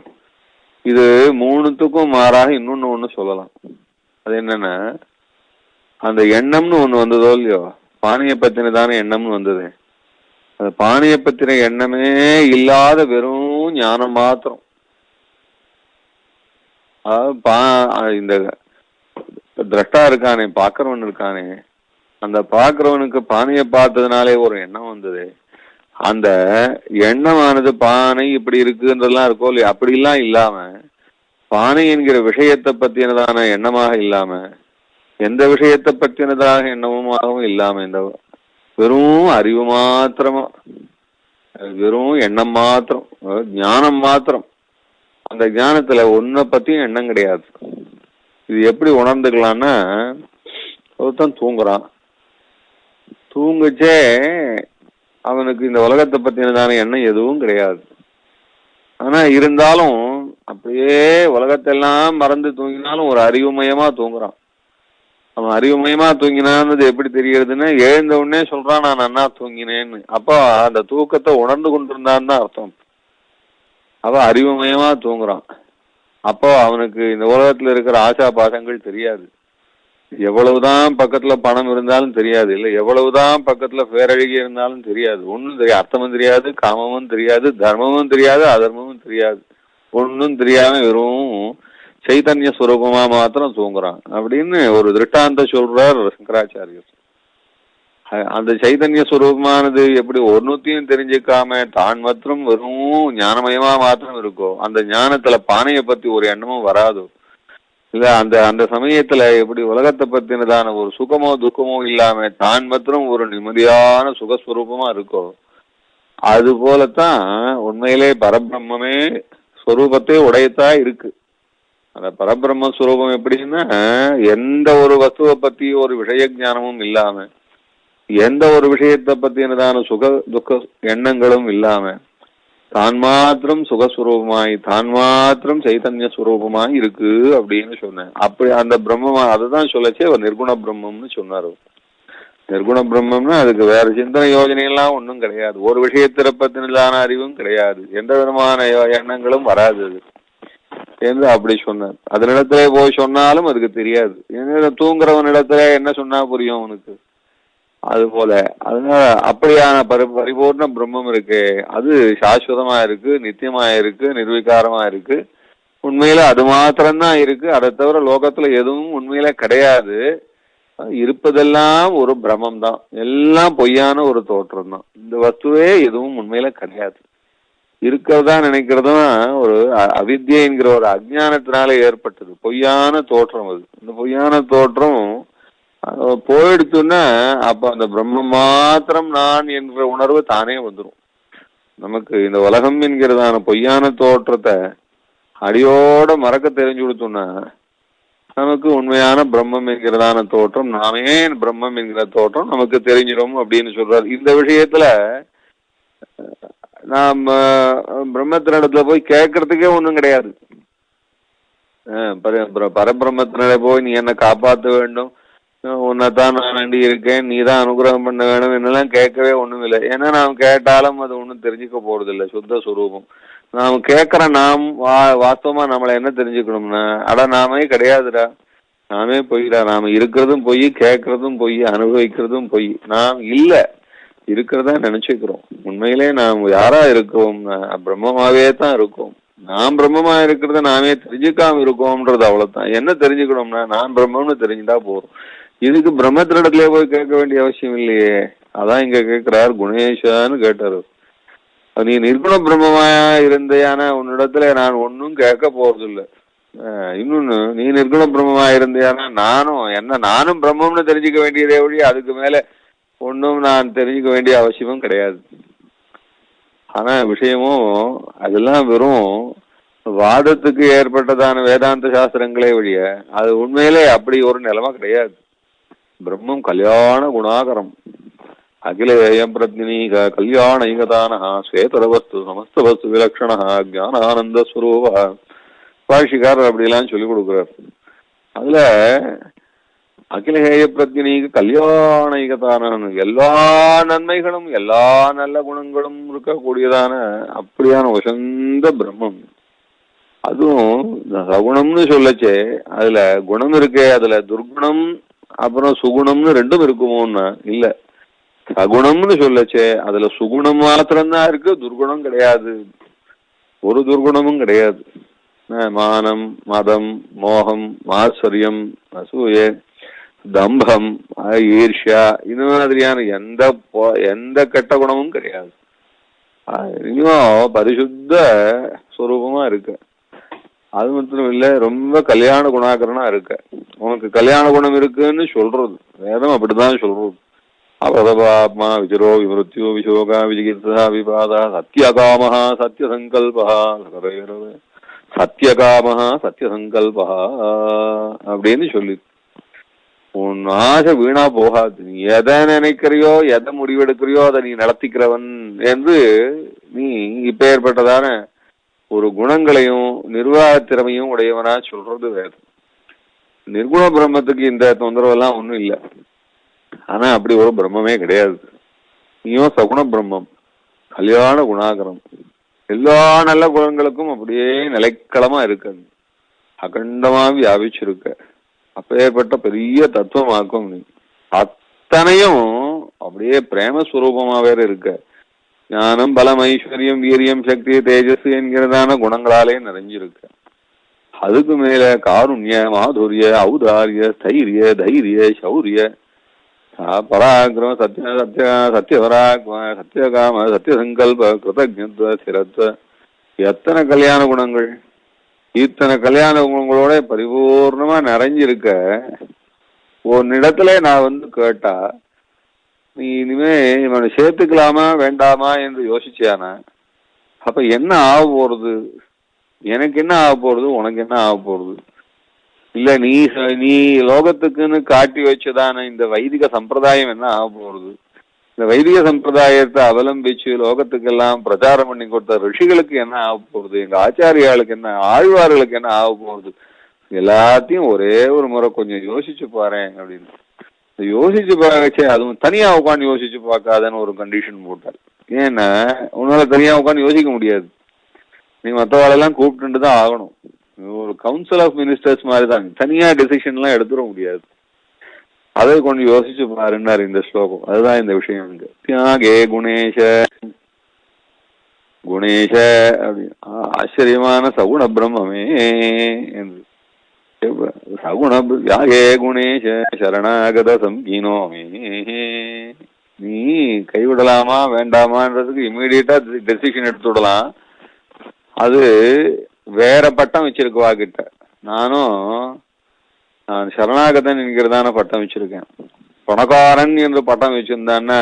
இது 3த்துக்கும் மாறாக இன்னொன்னு சொல்லலாம். அது என்னன்னா, அந்த எண்ணம்னு ஒண்ணு வந்ததோ இல்லையோ, பானையை பத்தினதான எண்ணம்னு வந்தது. அந்த பானையை பத்தின எண்ணமே இல்லாத வெறும் ஞானம் மாத்திரம். இந்த திரஷ்டா இருக்கானே, பாக்குறவன் இருக்கானே, அந்த பாக்குறவனுக்கு பானையை பார்த்ததுனாலே ஒரு எண்ணம் வந்தது. அந்த எண்ணமானது பானை இப்படி இருக்குன்றதெல்லாம் இருக்கோ இல்லையா, அப்படிலாம் இல்லாம, பானை என்கிற விஷயத்தை பத்தினதான எண்ணமாக இல்லாம, எந்த விஷயத்தை பற்றினதாக எண்ணமுமாகவும் இல்லாம, இந்த வெறும் அறிவு மாத்திரமா, வெறும் எண்ணம் மாத்திரம், ஞானம் மாத்திரம். அந்த ஞானத்துல ஒன்ன பத்தியும் எண்ணம் கிடையாது. இது எப்படி உணர்ந்துக்கலாம்னா, ஒருத்தன் தூங்குறான், தூங்குச்சே அவனுக்கு இந்த உலகத்தை பத்தினதான எண்ணம் எதுவும் கிடையாது. ஆனா இருந்தாலும் அப்படியே உலகத்தெல்லாம் மறந்து தூங்கினாலும் ஒரு அறிவுமயமா தூங்குறான். அவன் அறிவுமயமா தூங்கினான்னு எப்படி தெரிகிறதுன்னா, எழுந்த உடனே சொல்றான் நான் நன்னா தூங்கினேன்னு. அப்போ அந்த தூக்கத்தை உணர்ந்து கொண்டிருந்தான்னு தான் அர்த்தம். அவ அறிவுமயமா தூங்குறான். அப்போ அவனுக்கு இந்த உலகத்துல இருக்கிற ஆசா பாசங்கள் தெரியாது. எவ்வளவுதான் பக்கத்துல பணம் இருந்தாலும் தெரியாது, இல்ல எவ்வளவுதான் பக்கத்துல பேரழகி இருந்தாலும் தெரியாது, ஒன்னும் தெரியாது, அர்த்தமும் தெரியாது, காமமும் தெரியாது, தர்மமும் தெரியாது, அதர்மமும் தெரியாது, ஒன்னும் தெரியாம வெறும் சைத்தன்ய ஸ்வரூபமா மாத்திரம் தூங்குறான் அப்படின்னு ஒரு திருஷ்டாந்த சொல்றார் சங்கராச்சாரியர். அந்த சைதன்ய ஸ்வரூபமானது எப்படி ஒன்னுத்தையும் தெரிஞ்சுக்காம தான் மாத்திரம் வெறும் ஞானமயமா மாத்திரம் இருக்கோ, அந்த ஞானத்துல பானையை பத்தி ஒரு எண்ணமும் வராதோ, இல்ல அந்த அந்த சமயத்துல எப்படி உலகத்தை பத்தினதான ஒரு சுகமோ துக்கமோ இல்லாம தான் மாத்திரம் ஒரு நிம்மதியான சுகஸ்வரூபமா இருக்கோ, அது போலத்தான் உண்மையிலே பரபிரம்மே ஸ்வரூபத்தை உடையத்தா இருக்கு. அந்த பரபிரம்ம ஸ்வரூபம் எப்படின்னா, எந்த ஒரு வஸ்துவை பத்தி ஒரு விஷய ஞானமும் இல்லாம, எந்த ஒரு விஷயத்தை பத்தினதான சுக துக்க எண்ணங்களும் இல்லாம, தான் மாத்திரம் சுகஸ்வரூபமாய் தான் மாத்திரம் சைத்தன்ய ஸ்வரூபமாய் இருக்கு அப்படின்னு சொன்னேன். அப்படி அந்த பிரம்மமா அதுதான் சொல்லச்சே அவர் நிர்குண பிரம்மம்னு சொன்னார். நிர்குண பிரம்மம்னா அதுக்கு வேற சிந்தனை யோஜனையெல்லாம் ஒன்றும் கிடையாது, ஒரு விஷயத்தில பத்தினதான அறிவும் கிடையாது, எந்த விதமான எண்ணங்களும் வராது அது என்று அப்படி சொன்னார். அதனிடத்துல போய் சொன்னாலும் அதுக்கு தெரியாது. தூங்குறவனிடத்துல என்ன சொன்னா புரியும் அவனுக்கு? அது போல அதனால அப்படியான பரிபூர்ண பிரம்மம் இருக்கு, அது சாஸ்வதமா இருக்கு, நித்தியமா இருக்கு, நிர்விகாரமா இருக்கு. உண்மையில அது மாத்திரம்தான் இருக்கு, அதை தவிர லோகத்துல எதுவும் உண்மையில கிடையாது. இருப்பதெல்லாம் ஒரு பிரம்மம் தான், எல்லாம் பொய்யான ஒரு தோற்றம் தான். இந்த வஸ்துவே எதுவும் உண்மையில கிடையாது. இருக்கிறதா நினைக்கிறதும் ஒரு அவித்யை என்கிற ஒரு அஜ்ஞானத்தினால ஏற்பட்டது பொய்யான தோற்றம். அது இந்த பொய்யான தோற்றம் போயிடுச்சுன்னா அப்ப அந்த பிரம்மம் மாத்திரம் நான் என்ற உணர்வு தானே வந்துடும் நமக்கு. இந்த உலகம் என்கிறதான பொய்யான தோற்றத்தை அடியோட மறக்க தெரிஞ்சு கொடுத்தோம்னா நமக்கு உண்மையான பிரம்மம் என்கிறதான தோற்றம், நாமே பிரம்மம் என்கிற தோற்றம் நமக்கு தெரிஞ்சிடும் அப்படின்னு சொல்றாரு. இந்த விஷயத்துல நாம் பிரம்மத்தினிடத்துல போய் கேட்கறதுக்கே ஒண்ணும் கிடையாது. பரபிரம்மத்தினிட போய் நீ என்ன காப்பாற்ற வேண்டும், உன்னைத்தான் நான் வேண்டி இருக்கேன், நீ தான் அனுகிரகம் பண்ண வேணும் என்னெல்லாம் கேட்கவே ஒண்ணும் இல்லை. ஏன்னா நாம் கேட்டாலும் அது ஒன்றும் தெரிஞ்சுக்க போறது இல்லை, சுத்த சுரூபம். நாம் கேட்கற நாம் வாஸ்தவமா நம்மளை என்ன தெரிஞ்சுக்கணும்னா, அட நாமே கிடையாதுடா, நாமே பொய்டா, நாம இருக்கிறதும் பொய், கேட்கறதும் பொய், அனுபவிக்கிறதும் பொய், நாம் இல்லை இருக்கிறதா நினைச்சுக்கிறோம். உண்மையிலே நாம் யாரா இருக்கோம், பிரம்மமாவே தான் இருக்கோம். நாம் பிரம்மமா இருக்கிறத நாமே தெரிஞ்சுக்காம இருக்கோம்ன்றது அவ்வளவுதான். என்ன தெரிஞ்சுக்கணும்னா நான் பிரம்மம்னு தெரிஞ்சுட்டா போறோம். இதுக்கு பிரம்மத்தினிடத்துல போய் கேட்க வேண்டிய அவசியம் இல்லையே. அதான் இங்க கேட்கிறார் குணேஷான்னு கேட்டாரு. நீ நிர்குண பிரம்மமாயா இருந்தையான உன்னிடத்துல நான் ஒன்னும் கேட்க போறது இல்லை. இன்னொன்னு, நீ நிர்குண பிரம்மமா இருந்தையானா நானும் பிரம்மம்னு தெரிஞ்சுக்க வேண்டியதே வழி, அதுக்கு மேல ஒன்னும் நான் தெரிஞ்சுக்க வேண்டிய அவசியமும் கிடையாது. ஆனா விஷயமும் அதெல்லாம் வெறும் வாதத்துக்கு ஏற்பட்டதான வேதாந்த சாஸ்திரங்களே வழிய அது உண்மையிலே அப்படி ஒரு நிலைமை கிடையாது. பிரம்மம் கல்யாண குணாகரம், அகிலேயம் பிரத்னீக கல்யாண ஈகதான ஸ்வேதரவஸ்து சமஸ்த வஸ்து விலக்ஷண ஞான ஆனந்த ஸ்வரூப. பாஷிகாரர் அப்படிலாம் சொல்லிக் கொடுக்குறார். அதுல அகிலேய பிரத்னீக கல்யாண ஈகதான எல்லா நன்மைகளும் எல்லா நல்ல குணங்களும் இருக்கக்கூடியதான அப்படியான உசந்த பிரம்மம். அதுவும் சகுணம்னு சொல்லச்சே அதுல குணம் இருக்கே, அதுல துர்குணம் அப்புறம் சுகுணம்னு ரெண்டும் இருக்குமோன்னா இல்ல. சகுணம்னு சொல்லச்சே அதுல சுகுணம் மாத்திரம்தான் இருக்கு, துர்குணம் கிடையாது, ஒரு துர்குணமும் கிடையாது. மானம், மதம், மோகம், மாத்சரியம், அசூய, தம்பம், ஈர்ஷ்யா, இது மாதிரியான எந்த கெட்ட குணமும் கிடையாது. இன்னும் பரிசுத்த ஸ்வரூபமா இருக்கு. அது மட்டும் இல்ல, ரொம்ப கல்யாண குணாகரனா இருக்க. உனக்கு கல்யாண குணம் இருக்குன்னு சொல்றது வேதம் அப்படிதான் சொல்றது. அவதபாத்மா விஜரோ விமிருத்யோ விசோகா விஜிகிர்தா விபாதா சத்யகாமஹா சத்யசங்கல்பா சத்யகாமஹா சத்யசங்கல்பா அப்படின்னு சொல்லி உன் ஆசை வீணா போகாது. நீ எதை நினைக்கிறியோ எதை முடிவெடுக்கிறியோ அதை நீ நடத்திக்கிறவன் என்று நீ இப்ப ஏற்பட்டதான ஒரு குணங்களையும் நிர்வாக திறமையும் உடையவனா சொல்றது வேதம். நிர்குண பிரம்மத்துக்கு இந்த தொந்தரவெல்லாம் ஒண்ணும் இல்லை. ஆனா அப்படி ஒரு பிரம்மே கிடையாது. நீயும் சகுண பிரம்மம், கல்யாண குணாகரம், எல்லா நல்ல குணங்களுக்கும் அப்படியே நிலைக்களமா இருக்கு. அகண்டமா வியாபிச்சிருக்க. அப்பேற்பட்ட பெரிய தத்துவமாக்கும் நீ. அத்தனையும் அப்படியே பிரேமஸ்வரூபமா வேற இருக்க. ஞானம், பலம், ஐஸ்வர்யம், வீரியம், சக்தி, தேஜஸ் என்கிறதான குணங்களாலே நிறைஞ்சிருக்க. அதுக்கு மேல காருண்ய, மாதுரிய, ஔதாரிய, ஸ்தைரிய, தைரிய, சௌரிய, பராக்கிரம, சத்தியபராக்ரம, சத்தியகாம, சத்தியசங்கல்ப, கிருதஜ்ஞத்வ, ஸ்திரத்வ, எத்தனை கல்யாண குணங்கள்! இத்தனை கல்யாண குணங்களோட பரிபூர்ணமா நிறைஞ்சிருக்க. ஒன்னிடத்துல நான் கேட்டா, நீ இனிமே இவனை சேர்த்துக்கலாமா வேண்டாமா என்று யோசிச்சியானா, அப்ப என்ன ஆக போறது? எனக்கு என்ன ஆக போறது? உனக்கு என்ன ஆக போறது? இல்ல நீ லோகத்துக்குன்னு காட்டி வச்சதான இந்த வைதிக சம்பிரதாயம் என்ன ஆக போறது? இந்த வைதிக சம்பிரதாயத்தை அவலம்பிச்சு லோகத்துக்கெல்லாம் பிரச்சாரம் பண்ணி கொடுத்த ரிஷிகளுக்கு என்ன ஆக போறது? எங்க ஆச்சாரியாளுக்கு என்ன, ஆழ்வார்களுக்கு என்ன ஆக போறது? எல்லாத்தையும் ஒரே ஒரு முறை கொஞ்சம் யோசிச்சு பாரு அப்படின்னு. யோசிச்சு பார்க்கச்சே, அதுவும் தனியா உட்காந்து யோசிச்சு பார்க்காதன்னு ஒரு கண்டிஷன் போட்டார். ஏன்னா உன்னால தனியா உட்காந்து யோசிக்க முடியாது. நீ மற்றவாளெல்லாம் கூப்பிட்டு தான் ஆகணும். ஒரு கவுன்சில் ஆஃப் மினிஸ்டர்ஸ் மாதிரி தான், தனியா டெசிஷன் எல்லாம் எடுத்துட முடியாது. அதை கொஞ்சம் யோசிச்சு பாருன்னாரு இந்த ஸ்லோகம். அதுதான் இந்த விஷயம். இங்க தியாகே குணேஷ குணேஷ அப்படின்னு ஆச்சரியமான சகுண பிரம்மே என்று சகுண தியாகே குணேஷ சரணாகத சங்கீனோமே. நீ கைவிடலாமா வேண்டாமான்றதுக்கு இம்மீடியட்டா டெசிஷன் எடுத்து விடலாம். அது வேற பட்டம் வச்சிருக்குவா கிட்ட. நான் சரணாகதன் என்கிறதான பட்டம் வச்சிருக்கேன். பணக்காரன் என்று பட்டம் வச்சிருந்தான்னா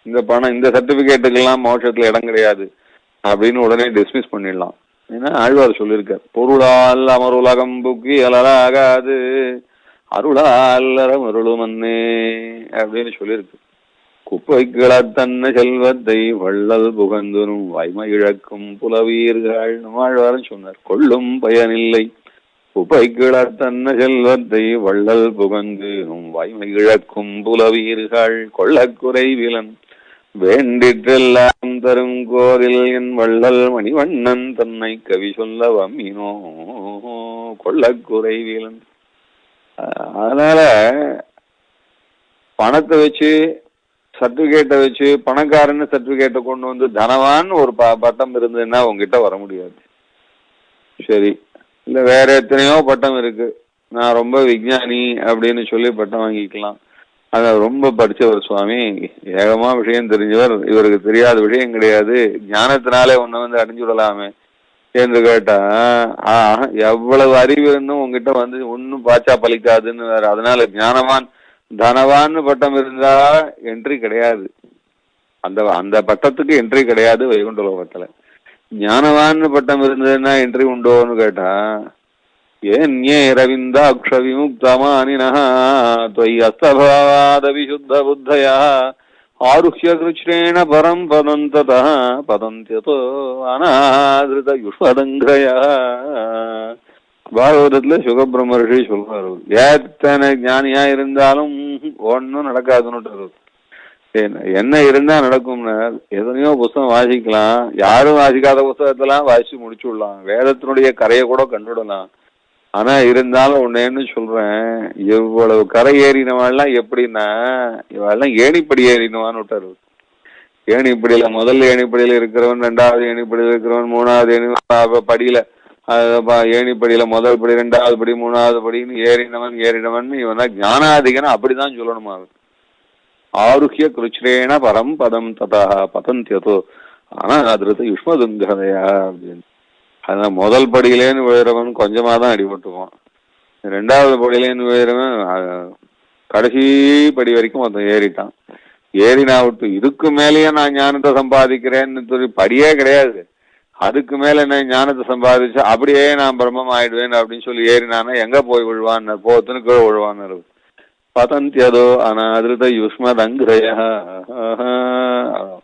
இந்த சர்டிபிகேட்டுக்கெல்லாம் மோட்சத்துல இடம் கிடையாது அப்படின்னு உடனே டிஸ்மிஸ் பண்ணிடலாம். ஏன்னா ஆழ்வார் சொல்லியிருக்கார், பொருளால் அமருலகம் புக்கி அலராகாது அருளால் அருளுமன்னே அப்படின்னு சொல்லியிருக்கு. குப்பைக்கிள தன்ன செல்வத்தை வள்ளல் புகந்துனும் வாய்மை இழக்கும் புலவீர்கள் ஆழ்வார்னு சொன்னார். கொள்ளும் பயனில்லை குப்பைக்கிள தன்ன செல்வத்தை வள்ளல் புகந்து வாய்மை இழக்கும் புலவீர்கள் கொள்ளக்குறைவிலன் வேண்டிற்றெல்லாம் தரும் கோரில் என் வள்ளல் மணிவண்ணன் தன்னை கவி சொல்ல வம்மினோ கொள்ளக்குறைவிலன். அதனால பணத்தை வச்சு சர்டிபிகேட்டை வச்சு பணக்காரன்னு சர்டிபிகேட்டை கொண்டு வந்து தனவான்னு ஒரு பட்டம் இருந்ததுன்னா உங்ககிட்ட வர முடியாது. சரி, இல்ல வேற எத்தனையோ பட்டம் இருக்கு. நான் ரொம்ப விஞ்ஞானி அப்படின்னு சொல்லி பட்டம் வாங்கிக்கலாம். அத ரொம்ப படிச்சவர் சுவாமி, ஏகமா விஷயம் தெரிஞ்சவர், இவருக்கு தெரியாத விஷயம் கிடையாது, ஞானத்தினாலே உன்னை அடைஞ்சுடலாமே என்று கேட்டா, எவ்வளவு அறிவு இருந்தும் உங்ககிட்ட ஒன்னும் பாச்சா பலிக்காதுன்னு வேற. அதனால ஞானவான் தனவான்னு பட்டம் இருந்தா என்ட்ரி கிடையாது. அந்த பட்டத்துக்கு என்ட்ரி கிடையாது வைகுண்ட லோகத்துல. ஞானவான்னு பட்டம் இருந்ததுன்னா என்ட்ரி உண்டோன்னு கேட்டா, ஏன்யே ரவிந்தாக்ஷ விமுக்தமானினா त्वयि அஸ்தபாவாத விசுத்த புத்தயா ஆருஹ்ய கிருஷ்ணேன பரம் பதம் ததः பதந்த்யதோ அநாதிருத யுஷ்மதங்கிரயா. பாகவதத்துல சுகபிரம்மர்ஷி சொல்றாரு, ஏத்தனை ஞானியா இருந்தாலும் ஒன்னும் நடக்காதுன்னு. என்ன இருந்தா நடக்கும்னா, எத்தனையோ புஸ்தகம் வாசிக்கலாம், யாரும் வாசிக்காத புஸ்தகத்தெல்லாம் வாசிச்சு முடிச்சு விடலாம், வேதத்தினுடைய கரையை கூட கண்டுவிடலாம். ஆனா இருந்தாலும் ஒன்னேன்னு சொல்றேன், இவ்வளவு கரை ஏறினவாள்லாம் எப்படின்னா, இவாள்லாம் ஏணிப்படி ஏறினவான்னு விட்டாரு. ஏணிப்படியில முதல் ஏணிப்படியில இருக்கிறவன், ரெண்டாவது ஏணிப்படியில இருக்கிறவன், மூணாவது படியில ஏணிப்படியில முதல் படி, ரெண்டாவது படி, மூணாவது படின்னு ஏறினவன் இவனா ஞானாதிகன அப்படிதான் சொல்லணுமா. ஆருஹ்ய கிருஷ்ணேன பரம் பதம் ததா பதந்த்யதோ அநாதிருத யுஷ்மதுங்கதையா அப்படின்னு. அதனால முதல் படியிலேன்னு விழுறவன் கொஞ்சமா தான் அடிபட்டுவான். ரெண்டாவது படியிலேன்னு விழுறவன் கடைசி படி வரைக்கும் மொத்தம் ஏறிட்டான். ஏறினா விட்டு இதுக்கு மேலேயே நான் ஞானத்தை சம்பாதிக்கிறேன்னு சொல்லி படியே கிடையாது, அதுக்கு மேல என்ன ஞானத்தை சம்பாதிச்சு அப்படியே நான் பிரம்மம் ஆயிடுவேன் அப்படின்னு சொல்லி ஏறினானா எங்க போய் விழுவான்? போத்துன்னு கீழே விழுவான்னு. பதந்தியதோ அநாதிருத யுஷ்மதங்கிரய.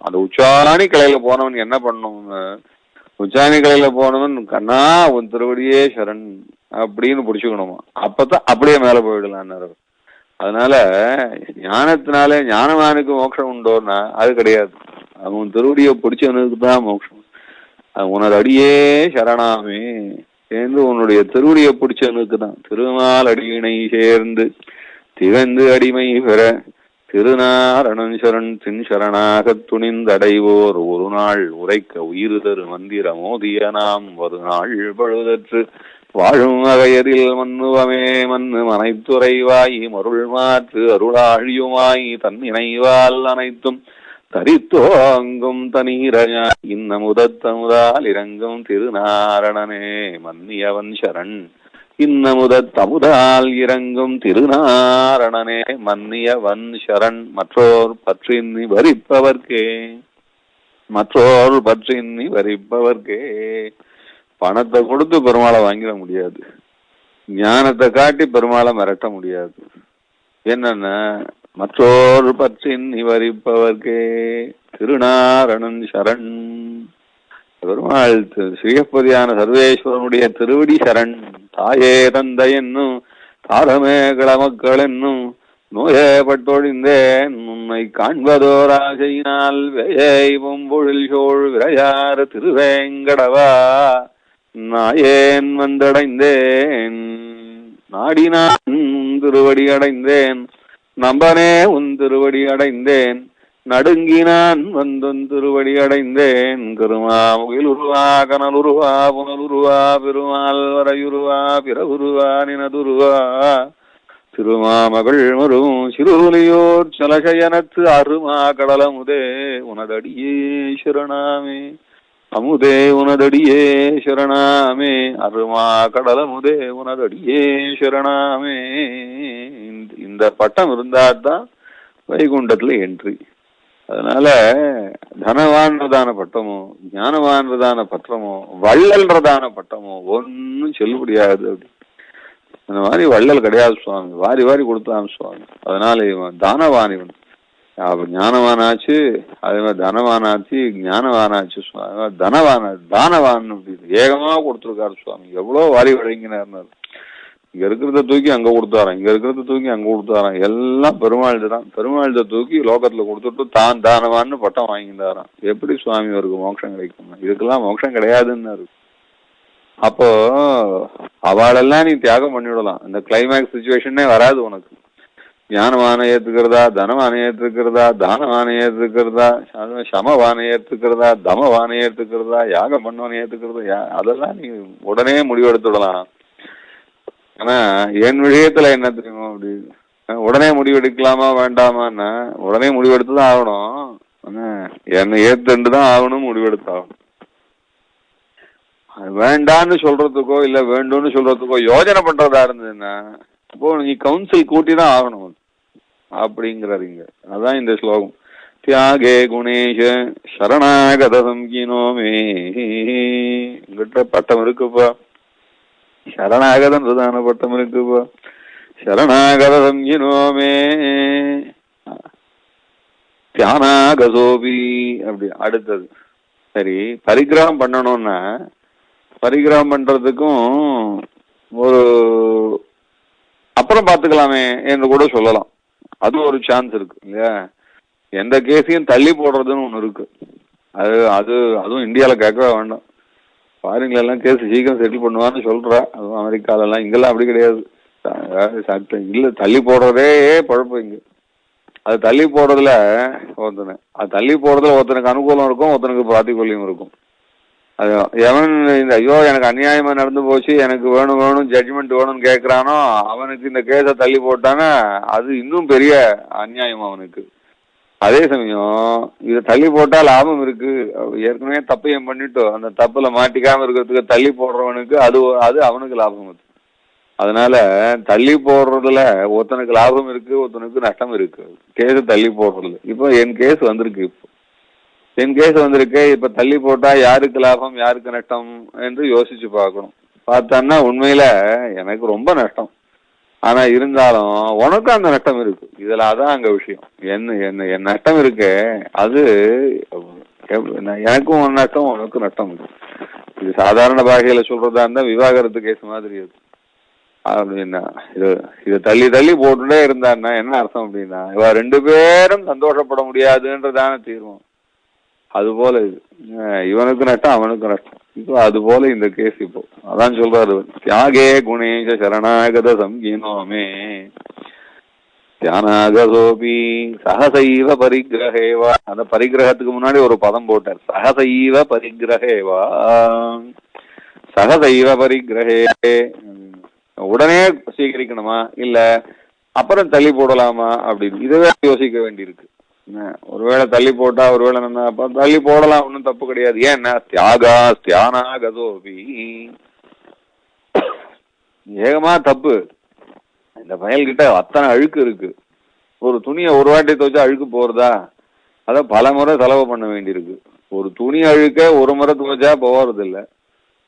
அந்த உச்சாணி கலையில போனவன் என்ன பண்ணணும்னு, உச்சாணி கலையில போனவன் கண்ணா உன் திருவடியே சரண் அப்படின்னு பிடிச்சுக்கணுமா, அப்பதான் அப்படியே மேல போயிடலாம். அதனால ஞானத்தினாலே ஞானவானுக்கு மோட்சம் உண்டோன்னா அது கிடையாது. அவன் திருவடியை பிடிச்சவனுக்கு தான் மோட்சம். உனது அடியே சரணாமே சேர்ந்து உன்னுடைய திருவடியை பிடிச்சவனுக்கு தான். திருமால் அடியினை சேர்ந்து திகழ்ந்து அடிமை பெற திருநாரணன் சரண் தின் சரணாக துணிந்தடைவோர் ஒரு நாள் உரைக்க உயிர் தரு மந்திர மோதிய நாம் ஒரு நாள் பழுதற்று வாழும் வகையரில் மன்னுவமே மன்னு மனைத்துறைவாய் மருள் மாற்று அருளாழியுமாய் தன் இணைவால் அனைத்தும் தரித்தோங்கும் தனீரஞா இன்னமுதத்தமுதால் இறங்கும் திருநாரணனே மன்னியவன் சரண் இன்னமுதத்தமுதால் இறங்கும் திருநாரணனே மன்னியவன் சரண். மற்றோர் பற்றின்னி வரிப்பவர்க்கே மற்றோர் பற்றின்னி வரிப்பவர்க்கே. பணத்தை கொடுத்து பெருமாளை வாங்கிட முடியாது, ஞானத்தை காட்டி பெருமாளை மிரட்ட முடியாது. என்னன்னா மற்றோர் பற்றின்னி வரிப்பவர்க்கே திருநாரணன் சரண். பெருமாள் ஸ்ரீயப்பதியான சர்வேஸ்வரனுடைய திருவடி சரண். தாயே தந்தை என்னும் தாரமே கிளமக்கள் என்னும் நோயே பட்டொழிந்தேன் உன்னை காண்பதோர் ஆசையினால் வேயை பொம்பொழில் சோழ் விரையாறு திருவேங்கடவா நாயேன் வந்தடைந்தேன் நாடினான் திருவடி அடைந்தேன் நம்பனே உன் திருவடி அடைந்தேன் நடுங்கினான் வந்தொன் திருவடி அடைந்தேன். கருமாமுகில் உருவா கனல் உருவா புனல் உருவா பெருமாள் வரையுருவா பிறகுருவா நினதுருவா திருமாமகள் மரும் சிறுலியோர் சலசயனத்து அருமா கடலமுதே உனதடியே சரணாமே அமுதே உனதடியே சரணாமே அருமா கடலமுதே உனதடியே சரணாமே. இந்த பட்டம் இருந்தால்தான் வைகுண்டத்துல என்ட்ரி. அதனால தனவான்றதான பட்டமோ ஞானவான்றதான பட்டமோ வள்ளல்ன்றதான பட்டமோ ஒன்னும் செல்லுபடியாது. அப்படி அந்த மாதிரி வள்ளல் கிடையாது சுவாமி, வாரி வாரி கொடுத்தான் சுவாமி. அதனால இவன் தானவான், இவன் ஞானவானாச்சு, அதே மாதிரி தனவானாச்சு, ஞானவானாச்சு சுவாமி. தானவான் அப்படின்னு ஏகமா கொடுத்துருக்காரு சுவாமி. எவ்வளவு வாரி வழங்கினார். இங்க இருக்கிறத தூக்கி அங்க கொடுத்தாராம், இங்க இருக்கிறத தூக்கி அங்க கொடுத்தாராம். எல்லாம் பெருமாள் தான். பெருமாள்த தூக்கி லோகத்துல கொடுத்துட்டு தான் தானவான்னு பட்டம் வாங்கிட்டாராம். எப்படி சுவாமி அவருக்கு மோட்சம் கிடைக்கும்? இதுக்கெல்லாம் மோட்சம் கிடையாதுன்னு இருக்கு. அப்போ அவளெல்லாம் நீ தியாகம் பண்ணிவிடலாம், இந்த கிளைமேக்ஸ் சிச்சுவேஷனே வராது உனக்கு. ஞானவானை ஏத்துக்கிறதா, தனவானை ஏற்றுக்கிறதா, தானவானை ஏற்றுக்கிறதா, சமவானை ஏற்றுக்கிறதா, தமவானை ஏற்றுக்கிறதா, யாகம் பண்ணவனை ஏற்றுக்கிறதா, அதெல்லாம் நீ உடனே முடிவெடுத்துடலாம். ஆனா என் விஷயத்துல என்ன தெரியுமா, அப்படி உடனே முடிவெடுக்கலாமா வேண்டாமான்னா உடனே முடிவெடுத்துதான் ஆகணும். ஆனா என்னை ஏத்துண்டுதான் ஆகணும், முடிவெடுத்தாகணும். வேண்டான்னு சொல்றதுக்கோ இல்ல வேண்டும்னு சொல்றதுக்கோ யோஜனை பண்றதா இருந்ததுன்னா இப்போ நீ கவுன்சில் கூட்டிதான் ஆகணும் அப்படிங்கிறீங்க. அதான் இந்த ஸ்லோகம். தியாகே குணேஷ சரணாகத சம்கினோமே. எங்கிட்ட பட்டம் இருக்குப்பா, சரணாகதன்றதான பட்டம் இருக்குப்பா. சரணாகத சம்கினோமே தியானாகசோபி. அப்படி அடுத்தது சரி, பரிகிரகம் பண்ணணும்னா பரிகிரகம் பண்றதுக்கும் ஒரு அப்புறம் பாத்துக்கலாமே என்று கூட சொல்லலாம். அது ஒரு சான்ஸ் இருக்கு இல்லையா? எந்த கேஸையும் தள்ளி போடுறதுன்னு ஒண்ணு இருக்கு. அதுவும் இந்தியால கேட்கவே வேண்டாம். ஃபாரின்ல எல்லாம் கேஸ் சீக்கிரம் செட்டில் பண்ணுவான்னு சொல்றா. அதுவும் அமெரிக்கால எல்லாம், இங்கெல்லாம் அப்படி கிடையாது. இல்ல தள்ளி போடுறதே பழப்பு இங்க. அது தள்ளி போடுறதுல ஒருத்தனுக்கு அனுகூலம் இருக்கும், ஒருத்தனுக்கு பிராத்திகூல்யம் இருக்கும். அது எவன் இந்த ஐயோ எனக்கு அநியாயமா நடந்து போச்சு, எனக்கு வேணும் ஜட்ஜ்மெண்ட் வேணும்னு கேட்கறானோ அவனுக்கு இந்த கேஸை தள்ளி போட்டானா அது இன்னும் பெரிய அநியாயம் அவனுக்கு. அதே சமயம் இதை தள்ளி போட்டா லாபம் இருக்கு, ஏற்கனவே தப்பையும் பண்ணிட்டு அந்த தப்புல மாட்டிக்காம இருக்கிறதுக்கு தள்ளி போடுறவனுக்கு அது அவனுக்கு லாபம் இருக்கு. அதனால தள்ளி போடுறதுல ஒருத்தனுக்கு லாபம் இருக்கு, ஒருத்தனுக்கு நஷ்டம் இருக்கு கேஸை தள்ளி போடுறதுல. இப்போ என் கேஸ் வந்திருக்கு, இப்ப தள்ளி போட்டா யாருக்கு லாபம் யாருக்கு நஷ்டம் என்று யோசிச்சு பார்க்கணும். பார்த்தான்னா உண்மையில எனக்கு ரொம்ப நஷ்டம், ஆனா இருந்தாலும் உனக்கும் அந்த நஷ்டம் இருக்கு. இதுல அதான் அங்க விஷயம். என் நஷ்டம் இருக்கு, அது எனக்கும் ஒரு நஷ்டம் உனக்கும் நஷ்டம் இருக்கு. இது சாதாரண பாகையில சொல்றதா இருந்தா விவாகரத்து கேஸ் மாதிரி இருக்கு. அப்படின்னா இது தள்ளி போட்டுட்டே இருந்தான்னா என்ன அர்த்தம் அப்படின்னா இவ ரெண்டு பேரும் சந்தோஷப்பட முடியாதுன்றதான தீர்வும். அது போல இது இவனுக்கு நஷ்டம் அவனுக்கு நஷ்டம். இப்போ அது போல இந்த கேஸ் இப்போ அதான் சொல்றாரு, தியாகே குணேஷ சரணாகத சங்கீனோமே தியானாகதோபி சகசைவ பரிகிரகேவா. அந்த பரிகிரகத்துக்கு முன்னாடி ஒரு பதம் போட்டார், சகசைவ பரிகிரகேவா. சகசைவ பரிகிரகே உடனே சீகரிக்கணுமா இல்ல அப்புறம் தள்ளி போடலாமா அப்படின்னு இதுவே யோசிக்க வேண்டியிருக்கு. ஒருவேளை தள்ளி போட்டா ஒருவேளை தள்ளி போடலாம், ஒன்றும் தப்பு கிடையாது. ஏன்னா தியாகா தியானாகதோபி ஏகமா தப்பு. இந்த பயல்கிட்ட அத்தனை அழுக்கு இருக்கு. ஒரு துணியை ஒரு வாட்டி துவைச்சா அழுக்கு போறதா? அத பல முறை செலவு பண்ண வேண்டியிருக்கு. ஒரு துணி அழுக்க ஒரு முறை துவைச்சா போறது இல்லை,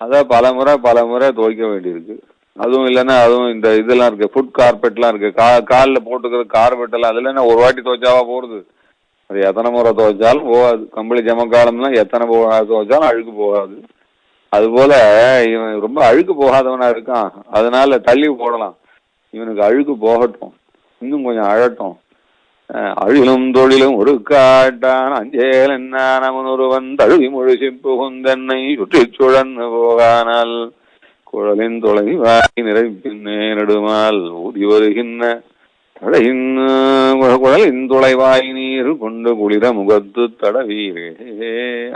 அத பல முறை துவைக்க வேண்டியிருக்கு. அதுவும் இல்லைன்னா அதுவும் இந்த இதெல்லாம் இருக்கு, ஃபுட் கார்பெட்லாம் இருக்கு, காலில் போட்டுக்கிற கார்பெட் எல்லாம், அதுல என்ன ஒரு வாட்டி துவைச்சாவா போறது? அது எத்தனை முறை துவைச்சாலும் போகாது. கம்பளி ஜமக்காலம்லாம் எத்தனை துவைச்சாலும் அழுக்கு போகாது. அது போல இவன் ரொம்ப அழுக்கு போகாதவனா இருக்கான், அதனால தள்ளி போடலாம். இவனுக்கு அழுக்கு போகட்டும், இன்னும் கொஞ்சம் அழட்டும். அழிலும் தொழிலும் ஒரு காட்டான் அஞ்சேல் என்ன ஒருவன் தழுவி முழுசி புகுந்தென்னை சுற்றி சுழன்னு போகானால் குழலின் தொலை வாய் நிறைப்பின்னே நெடுமால் ஊதி வருகின்ற குழலின் தொலைவாய் நீர் கொண்டு குளிர முகத்து தடவீரே.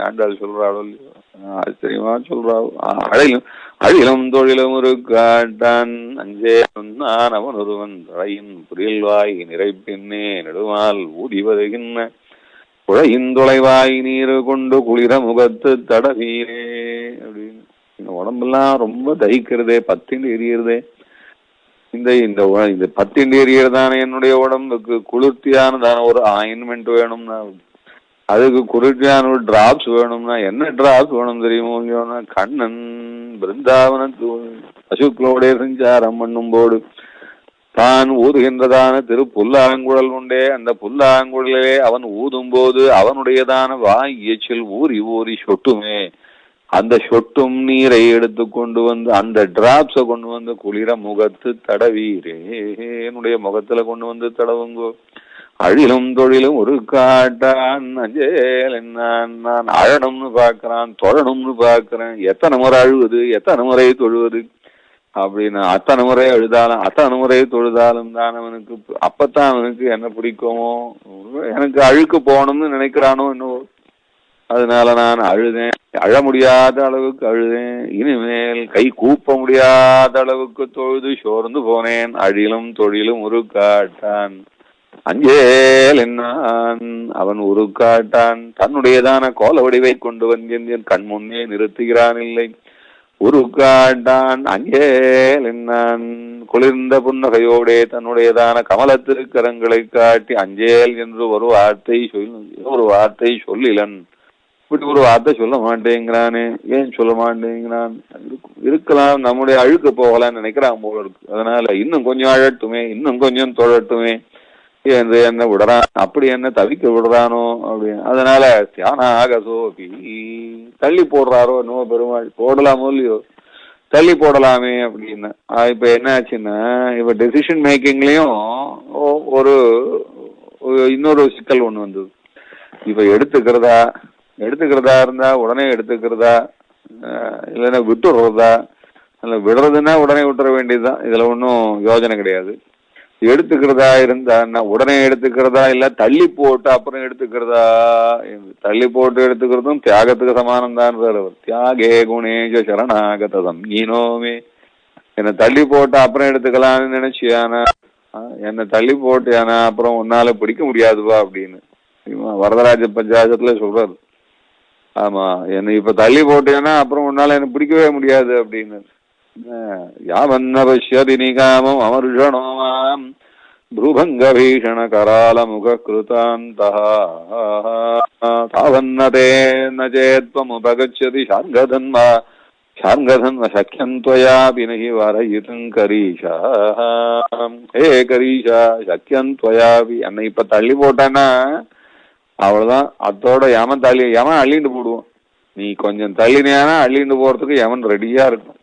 ஆண்டாள் சொல்றாளோ இல்லையோ, ஆச்சரியமா சொல்றாள். அழிலும் தொழிலும் ஒரு காட்டான் அஞ்சே நான் அவன் ஒருவன் தழையின் புரியல்வாய் நிறைப்பின்னே நெடுமால் ஊதி வருகின்ற குழையின் தொலைவாய் நீர் கொண்டு குளிர முகத்து தடவீரே அப்படின்னு. இந்த உடம்பெல்லாம் ரொம்ப தகிக்கிறதே, பத்தின்னு எரியறதே. இந்த பத்திண்டு எரியறதான என்னுடைய உடம்புக்கு குளிர்ச்சியானதான ஒரு ஆயின்மெண்ட் வேணும்னா, அதுக்கு குளிர்ச்சியான ஒரு டிராப்ஸ் வேணும்னா என்ன டிராப்ஸ் வேணும் தெரியுமோ இல்லையோனா, கண்ணன் பிருந்தாவனத்து பசுக்களோட சஞ்சாரம் பண்ணும் போது தான் ஊதுகின்றதான திரு புல்லாங்குழல் உண்டே, அந்த புல்லாங்குழலே அவன் ஊதும் போது அவனுடையதான வாய் எச்சில் ஊறி ஊறி சொட்டுமே. அந்த சொட்டும் நீரை எடுத்து கொண்டு வந்து அந்த டிராப்ஸ கொண்டு வந்து குளிர முகத்து தடவீரே, என்னுடைய முகத்துல கொண்டு வந்து தடவுங்கோ. அழிலும் தொழிலும் ஒரு காட்டான் அஞ்சேல் நான் அழணும்னு பாக்குறான், தொழணும்னு பாக்குறேன். எத்தனை முறை அழுவது, எத்தனை முறை தொழுவது அப்படின்னு. அத்தனை முறை அழுதாலும் அத்தனை முறை தொழுதாலும் தான் அவனுக்கு, அப்பத்தான் அவனுக்கு என்ன பிடிக்குமோ. எனக்கு அழுக்கு போகணும்னு நினைக்கிறானோ இன்னும், அதனால நான் அழுதேன். அழ முடியாத அளவுக்கு அழுதேன், இனிமேல் கை கூப்ப முடியாத அளவுக்கு தொழுது சோர்ந்து போனேன். அழிலும் தொழிலும் ஒரு காட்டான் அஞ்சேல் என்னான் அவன் ஒரு காட்டான். தன்னுடையதான கோல வடிவை கொண்டு வந்து என் கண் முன்னே நிறுத்துகிறான் இல்லை. ஒரு காட்டான் அஞ்சேல் என்னான் குளிர்ந்த புன்னகையோடே தன்னுடையதான கமல திருக்கரங்களை காட்டி அஞ்சேல் என்று ஒரு வார்த்தை சொல்லிலன். இப்படி ஒரு வார்த்தை சொல்ல மாட்டேங்கிறானே, ஏன் சொல்ல மாட்டேங்கிறான்? இருக்கலாம், நம்முடைய அழுக்க போகலான்னு நினைக்கிறான் போல இருக்கு. அதனால இன்னும் கொஞ்சம் அழட்டுமே, இன்னும் கொஞ்சம் தொழட்டுமே என்று என்ன விடுறான், அப்படி என்ன தவிக்க விடுறானோ அப்படின்னு. அதனால தியானாக சோபி தள்ளி போடுறாரோ என்னவோ பெருமாள். போடலாமோ இல்லையோ, தள்ளி போடலாமே அப்படின்னு. இப்ப என்ன ஆச்சுன்னா, இப்ப டெசிஷன் மேக்கிங்லயும் ஒரு இன்னொரு சிக்கல் ஒண்ணு வந்தது. இப்ப எடுத்துக்கிறதா இருந்தா உடனே எடுத்துக்கிறதா, இல்லைன்னா விட்டுடுறதா? இல்ல விடுறதுன்னா உடனே விட்டுற வேண்டியதுதான், இதுல ஒன்றும் யோஜனை கிடையாது. எடுத்துக்கிறதா இருந்தா உடனே எடுத்துக்கிறதா, இல்ல தள்ளி போட்டு அப்புறம் எடுத்துக்கிறதா? தள்ளி போட்டு எடுத்துக்கிறதும் தியாகத்துக்கு சமானம் தான். தியாகே குணேஜ சரணாகதம் ஈனோமே. என்னை தள்ளி போட்டு அப்புறம் எடுத்துக்கலாம்னு நினைச்சியானா, என்னை தள்ளி போட்டியானா அப்புறம் உன்னால பிடிக்க முடியாதுவா அப்படின்னு வரதராஜ பஞ்சாயத்துல சொல்றாரு. ஆமா, என்னை இப்ப தள்ளி போட்டேன்னா அப்புறம் உன்னால எனக்கு பிடிக்கவே முடியாது அப்படின்னு. யாவன்ன பஷ்யதி நிகாமம் அமர்ஷணோமாம் ப்ரூபங்க பீஷண கரால முக கிருதாந்தா தாவன்னதே நேத்வமுபகச்சதி சார்கதன்மா சக்கியம் त्वया பினகி வரயிதும் கரீஷா. ஹே கரீஷா சக்கியம் त्वया. என்னை இப்ப தள்ளி போட்டானா அவ்வளவுதான், அத்தோட எவன் அள்ளிட்டு போடுவோம். நீ கொஞ்சம் தள்ளினியானா அள்ளிட்டு போறதுக்கு எவன் ரெடியா இருக்கும்.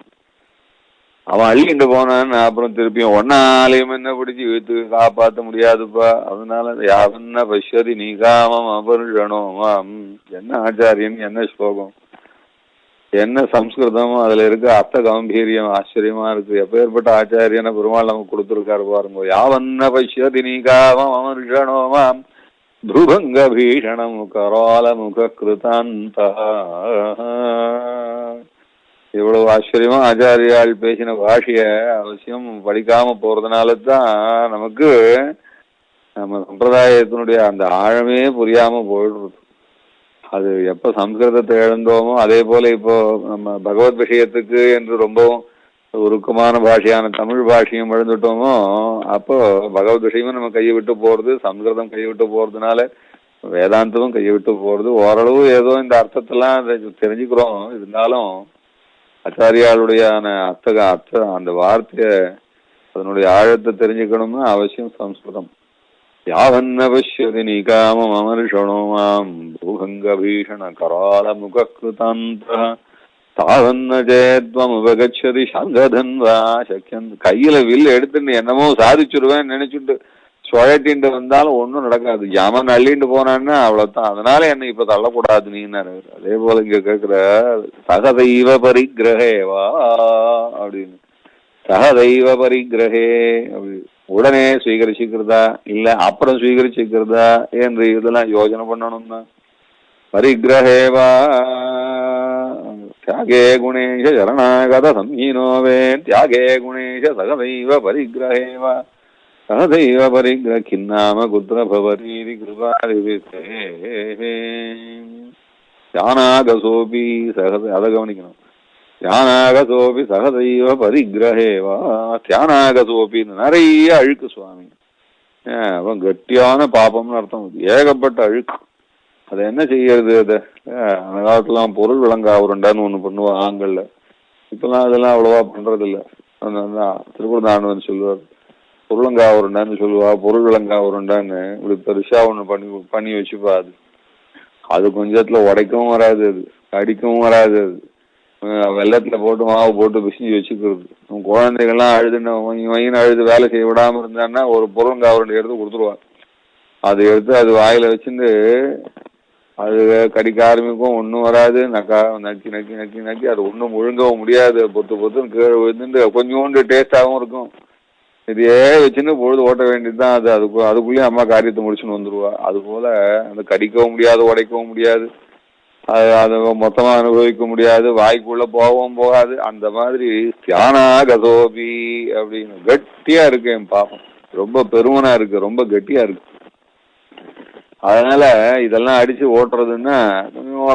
அவன் அள்ளிட்டு போனான்னு அப்புறம் திருப்பியும் ஒன்னாலையும் என்ன பிடிச்சி இழுத்து காப்பாற்ற முடியாதுப்பா. அதனால யாவன்ன பஷ்யதி நிகாமம் அபர்ஷணோமாம். என்ன ஆச்சாரியன், என்ன ஸ்லோகம்! என்ன சம்ஸ்கிருதம், அதுல இருக்க அர்த்த கம்பீரியம் ஆச்சரியமா இருக்கு. எப்பேற்பட்ட ஆச்சாரியன பெருமாள் நமக்கு கொடுத்துருக்காரு பாருங்க. யாவன்ன பஷ்யதி நீகாவம் அமர்ஷணோமாம் த்ருபங்க பீஷணம் கரால முக கிருதாந்த. இவ்வளவு ஆச்சரியமா ஆச்சாரியால் பேசின பாஷைய அவசியம் படிக்காம போறதுனால தான் நமக்கு நம்ம சம்பிரதாயத்தினுடைய அந்த ஆழமே புரியாம போயிடுறது. அது எப்ப சம்ஸ்கிருதத்தை எழுந்தோமோ அதே போல இப்போ நம்ம பகவத் விஷயத்துக்கு என்று ரொம்பவும் உருக்கமான பாஷையான தமிழ் பாஷையும் எழுந்துட்டோமோ அப்போ பகவத் விஷயமும் நம்ம கையை விட்டு போறது, சம்ஸ்கிருதம் கையை விட்டு போறதுனால வேதாந்தமும் கையை விட்டு போறது. ஓரளவு ஏதோ இந்த அர்த்தத்தெல்லாம் தெரிஞ்சுக்கிறோம். இருந்தாலும் ஆச்சாரியாளுடைய அந்த வார்த்தைய அதனுடைய ஆழத்தை தெரிஞ்சுக்கணும்னா அவசியம் சம்ஸ்கிருதம். யாவன்ன பஷ்யதி நிகாமம் அமர்ஷணோமாம் பூகங்க பீஷண கரால முக கிருதாந்த தாவன்ன ஜெயத்வம் உபகச்சதி சங்கதன்வா சக்கியம். கையில வில் எடுத்துட்டு என்னமோ சாதிச்சுடுவேன் நினைச்சுட்டு சுழட்டின்ட்டு வந்தாலும் ஒன்றும் நடக்காது. யமன் அள்ளிட்டு போனான்னா அவ்வளவுதான். அதனால என்ன இப்ப தள்ளக்கூடாது நீன்னாரு. அதே போல இங்க கேட்கிற சகதெய்வ பரிகிரகேவா அப்படின்னு. சகதெய்வ பரிகிரகே அப்படி உடனே ஸ்வீகரிச்சுக்கிறதா இல்ல அப்புறம் ஸ்வீகரிச்சுக்கிறதா என்று இதெல்லாம் யோஜனை பண்ணணும்னா பரிகிரகேவா தியாகே குணேஷ சரணாகத சம்ஹீனோவே தியாகே குணேஷ சகதெய்வ பரிகிரகேவா சகதெய்வ பரிகிரக கின்னாம குத்ர பவரீதி கிருபாரிவித்தே தியானாகசோபி சகத. அதை கவனிக்கணும். தியானாகசோபி சகதெய்வ பரிகிரகேவா. தியானாகசோபி நிறைய அழுக்கு சுவாமி. அவன் கட்டியான பாப்பம்னு அர்த்தம். ஏகப்பட்ட அழுக்கு. அதை என்ன செய்யறது? அதை அந்த காலத்துலாம் பொருள் விளங்கா உருண்டான்னு ஒண்ணு பண்ணுவா ஆண்கள்ல. இப்பெல்லாம் அதெல்லாம் அவ்வளவா பண்றது இல்ல. திருக்குறள் சொல்லுவார் பொருளங்கா உருண்டான்னு சொல்லுவா. பொருள் விளங்கா உருண்டான்னு இப்படி பெருசா ஒண்ணு பண்ணி வச்சுப்பா. அது கொஞ்சத்துல உடைக்கவும் வராது, அது அடிக்கவும் வராது. அது வெள்ளத்துல போட்டு மாவு போட்டு பிசிஞ்சு வச்சுக்கிறது. குழந்தைகள்லாம் அழுதுன்னு அழுது வேலை செய்ய விடாம இருந்தான்னா ஒரு பொருளங்கா உருண்டை எடுத்து கொடுத்துருவான். அதை எடுத்து அது வாயில வச்சுட்டு அது கடிக்க ஆரம்பிக்கும். ஒன்றும் வராது. நக்கி நக்கி நக்கி நக்கி அது ஒன்றும் முழுங்கவும் முடியாது. பொத்துன்னு கீழே விழுந்துட்டு கொஞ்சோண்டு டேஸ்டாகவும் இருக்கும். இதையே வச்சுன்னு பொழுது ஓட்ட வேண்டியதுதான். அதுக்குள்ளேயும் அம்மா காரியத்தை முடிச்சுன்னு வந்துருவா. அது போல அந்த கடிக்கவும் முடியாது, உடைக்கவும் முடியாது, அதை மொத்தமா அனுபவிக்க முடியாது, வாய்க்குள்ள போகவும் போகாது. அந்த மாதிரி தியானாகதோபி அப்படின்னு கட்டியா இருக்கு என் பாப்பம். ரொம்ப பெருமனா இருக்கு, ரொம்ப கட்டியா இருக்கு. அதனால இதெல்லாம் அடிச்சு ஓட்டுறதுன்னா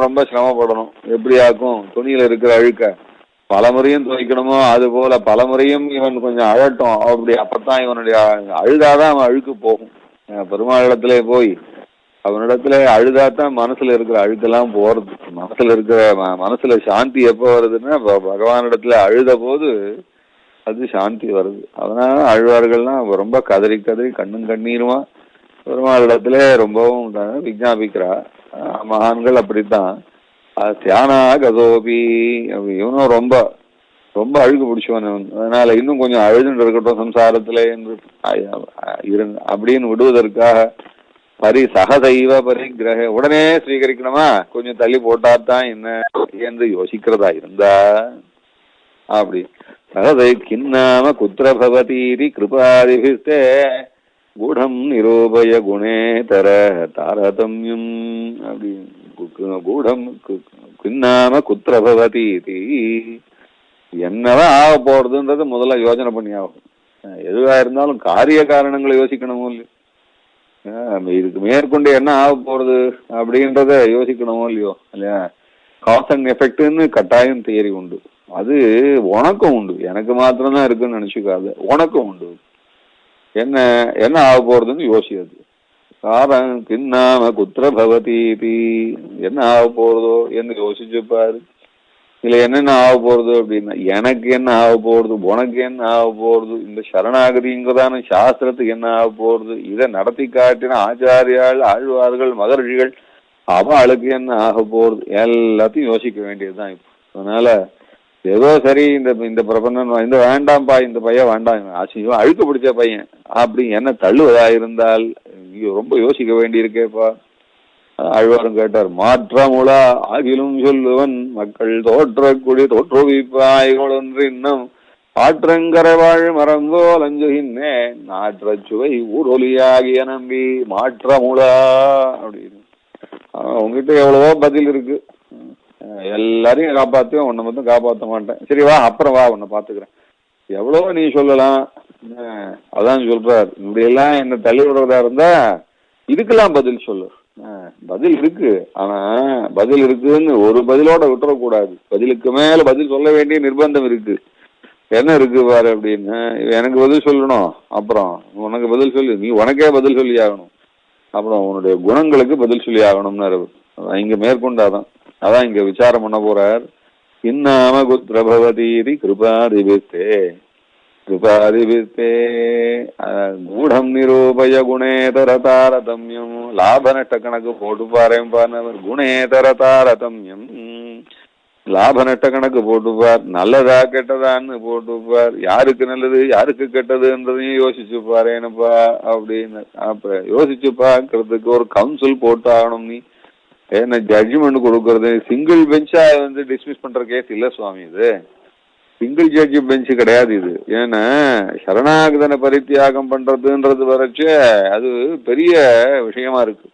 ரொம்ப சிரமப்படணும். எப்படி ஆக்கும்? துணியில இருக்கிற அழுக்க பலமுறையும் துவைக்கணுமோ அது போல பலமுறையும் இவன் கொஞ்சம் அழட்டும். அப்படி அப்பத்தான் இவனுடைய அழுதாதான் அவன் அழுக்கு போகும். பெருமாளிடத்துல போய் அவனிடத்துல அழுதாதான் மனசுல இருக்கிற அழுக்கெல்லாம் போறது. மனசுல சாந்தி எப்ப வருதுன்னா பகவானிடத்துல அழுத போது அது சாந்தி வருது. அதனால அழுவார்கள்லாம் ரொம்ப கதறி கண்ணும் கண்ணீருமா பெருமாளிடத்துல ரொம்பவும் விஞ்ஞாபிக்கிறா. மகான்கள் அப்படித்தான். தியானாகதோபி இவனும் ரொம்ப ரொம்ப அழுகு பிடிச்சவன். அதனால இன்னும் கொஞ்சம் அழுதுன்னு இருக்கட்டும் சம்சாரத்துல என்று அப்படின்னு விடுவதற்காக சகதெய்வ பரிகிரக உடனே ஸ்வீகரிக்கணுமா, கொஞ்சம் தள்ளி போட்டாத்தான் என்ன என்று யோசிக்கிறதா இருந்தா அப்படி சகதை கின்னாம குத்திர பவதீதி கிருபாதிபிஸ்தே கூடம் நிரூபய குணே தர தாரதமியம் அப்படி கூடம் கின்னாம குத்திர பவதீதி. என்னதான் ஆக போறதுன்றது முதல்ல யோசனை பண்ணி ஆகும். எதுவா இருந்தாலும் காரிய காரணங்களை யோசிக்கணுமோ இல்லையோ, இதுக்கு மேற்கொண்டு என்ன ஆக போறது அப்படின்றத யோசிக்கணுமோ இல்லையோ இல்லையா. காஸ் அண்ட் எஃபெக்ட்னு கட்டாயம் தியரி உண்டு. அது உனக்கும் உண்டு, எனக்கு மாத்திரம்தான் இருக்குன்னு நினைச்சுக்காது. உனக்கும் உண்டு. என்ன என்ன ஆக போறதுன்னு யோசியாது. காரணம் கின்னாம குத்திர பவதீதி என்ன ஆக போறதோ என்று யோசிச்சுப்பாரு. இல்ல என்னென்ன ஆக போறது அப்படின்னா எனக்கு என்ன ஆக போறது, உனக்கு என்ன ஆக போறது, இந்த சரணாகதிங்கிறதான சாஸ்திரத்துக்கு என்ன ஆக போறது, இதை நடத்தி காட்டின ஆச்சாரியால் ஆழ்வார்கள் மகர்ஷிகள் அவளுக்கு என்ன ஆக போறது எல்லாத்தையும் யோசிக்க வேண்டியதுதான் இப்போ. அதனால ஏதோ சரி இந்த பிரபந்தம் இந்த வேண்டாம்ப்பா, இந்த பையன் வேண்டாம், ஆச்சரியம் அழுக்கு பிடிச்ச பையன் அப்படி என்ன தள்ளுவதா இருந்தால் ரொம்ப யோசிக்க வேண்டியிருக்கேப்பா. ஆழ்வாரும் கேட்டார், மாற்றமுளா ஆகிலும் சொல்லுவன் மக்கள் தோற்றக்குடி தோற்றுவிப்பாய்கள் ஒன்று இன்னும் ஆற்றங்கரை வாழ் மரங்கோல் அஞ்சுகின்னே நாற்ற சுவை ஊரொலியாகிய நம்பி மாற்றமுளா அப்படின்னு. உங்ககிட்ட எவ்வளவோ பதில் இருக்கு, எல்லாரையும் காப்பாத்துவேன், உன்னை மட்டும் காப்பாற்ற மாட்டேன். சரி வா, அப்புறம் வா, உன்னை பாத்துக்கிறேன். எவ்வளவோ நீ சொல்லலாம். அதான் சொல்றார், இப்படி எல்லாம் என்ன தள்ளி விடுறதா இருந்தா இதுக்கெல்லாம் பதில் சொல்லு. பதில் இருக்கு, ஆனா பதில் இருக்குன்னு ஒரு பதிலோட விட்டுறக்கூடாது. பதிலுக்கு மேல பதில் சொல்ல வேண்டிய நிர்பந்தம் இருக்கு. என்ன இருக்கு பாரு அப்படின்னு. எனக்கு பதில் சொல்லணும், அப்புறம் உனக்கு பதில் சொல்லு, நீ உனக்கே பதில் சொல்லி ஆகணும், அப்புறம் உன்னுடைய குணங்களுக்கு பதில் சொல்லி ஆகணும்னு இங்க மேற்கொண்டாதான். அதான் இங்க விசாரம் பண்ண போறார். இன்னாம குத்ரபவதீதி கிருபாதிபிஸ்தே கிருபாதிபிஸ்தே கூடம் நிரூபய குணேதர தாரதமியம். லாப நஷ்ட கணக்கு போட்டு பாருப்பார். குணேதர தாரதமியம், லாப நஷ்ட கணக்கு போட்டுப்பார். நல்லதா கெட்டதான்னு போட்டுப்பார். யாருக்கு நல்லது யாருக்கு கெட்டதுன்றதையும் யோசிச்சு பாருப்பா அப்படின்னு. அப்ப யோசிச்சு பாக்கிறதுக்கு ஒரு கவுன்சில் போட்டு ஆகணும். நீ என்ன ஜட்ஜ்மெண்ட் கொடுக்கறது சிங்கிள் பெஞ்சா டிஸ்மிஸ் பண்ற கேஸ் இல்ல சுவாமி, இது சிங்கிள் ஜட்ஜ் பெஞ்சு கிடையாது இது. ஏன்னா சரணாகதனை பரித்தியாகம் பண்றதுன்றது வரைச்சு அது பெரிய விஷயமா இருக்கு.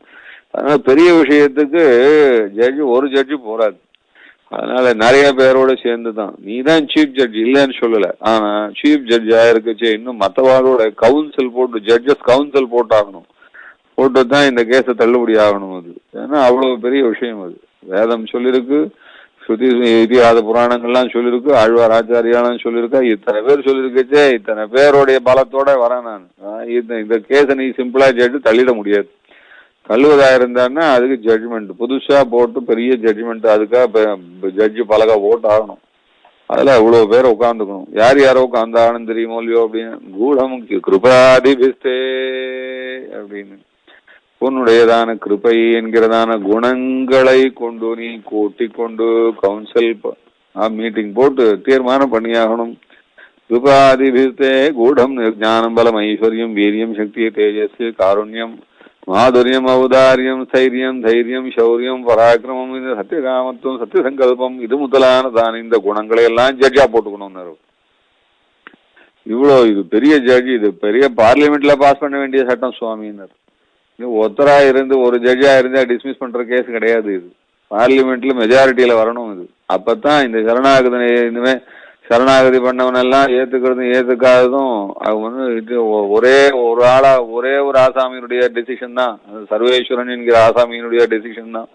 அதனால பெரிய விஷயத்துக்கு ஒரு ஜட்ஜு போறாது. அதனால நிறைய பேரோட சேர்ந்துதான். நீ தான் சீஃப் ஜட்ஜ் இல்லைன்னு சொல்லல, ஆனா சீஃப் ஜட்ஜா இருக்குச்சு இன்னும் மற்றவாரோட கவுன்சில் போட்டு ஜட்ஜஸ் கவுன்சில் போட்டாகணும். போட்டுதான் இந்த கேஸை தள்ளுபடி ஆகணும். அது ஏன்னா அவ்வளவு பெரிய விஷயம். அது வேதம் சொல்லிருக்கு, ஸ்ருதி இதிகாத புராணங்கள்லாம் சொல்லிருக்கு, ஆழ்வார் ஆச்சாரியாலும் சொல்லியிருக்கா, இத்தனை பேர் சொல்லியிருக்கச்சே இத்தனை பேருடைய பலத்தோட வரேன் நான். இந்த கேஸை நீ சிம்பிளா ஜட்ஜு தள்ளிட முடியாது. தள்ளுவதா இருந்தான்னா அதுக்கு ஜட்ஜ்மெண்ட் புதுசா போட்டு பெரிய ஜட்ஜ்மெண்ட், அதுக்காக ஜட்ஜு பலகா போட்டு ஆகணும். அதுல இவ்வளவு பேர் உட்காந்துக்கணும். யார் யாரோ உட்காந்தாகணும் தெரியுமோ இல்லையோ அப்படின்னு. கூடம் கிருபாதிபிஸ்தே அப்படின்னு உன்னுடையதான கிருபை என்கிறதான குணங்களை கொண்டு நீ கூட்டிக் கொண்டு கவுன்சில் மீட்டிங் போட்டு தீர்மானம் பண்ணியாகணும். கிருபாதிபிஸ்தே கூடம் ஞானம் பலம் ஐஸ்வர்யம் வீரியம் சக்தி தேஜஸ் காருண்யம் மாதுரியம் ஔதாரியம் ஸ்தைரியம் தைரியம் சௌரியம் பராக்கிரமம் இந்த சத்தியகாமத்துவம் சத்தியசங்கல்பம் இது முதலானதான இந்த குணங்களை எல்லாம் ஜட்ஜா போட்டுக்கணும். இவ்வளோ இது பெரிய ஜட்ஜ், இது பெரிய பார்லிமெண்ட்ல பாஸ் பண்ண வேண்டிய சட்டம் சுவாமினர். ஒத்தரா இருந்து ஒரு ஜட்ஜா இருந்தா டிஸ்மிஸ் பண்ற கேஸ் கிடையாது. இது பார்லிமெண்ட்ல மெஜாரிட்டியில வரணும். இது அப்பதான் இந்த சரணாகதனை இனிமே சரணாகதி பண்ணவனெல்லாம் ஏத்துக்கிறதும் ஏத்துக்காததும் அது ஒரே ஒரு ஆளா ஒரே ஒரு ஆசாமியினுடைய டெசிஷன் தான், சர்வேஸ்வரன் என்கிற ஆசாமியினுடைய டெசிஷன் தான்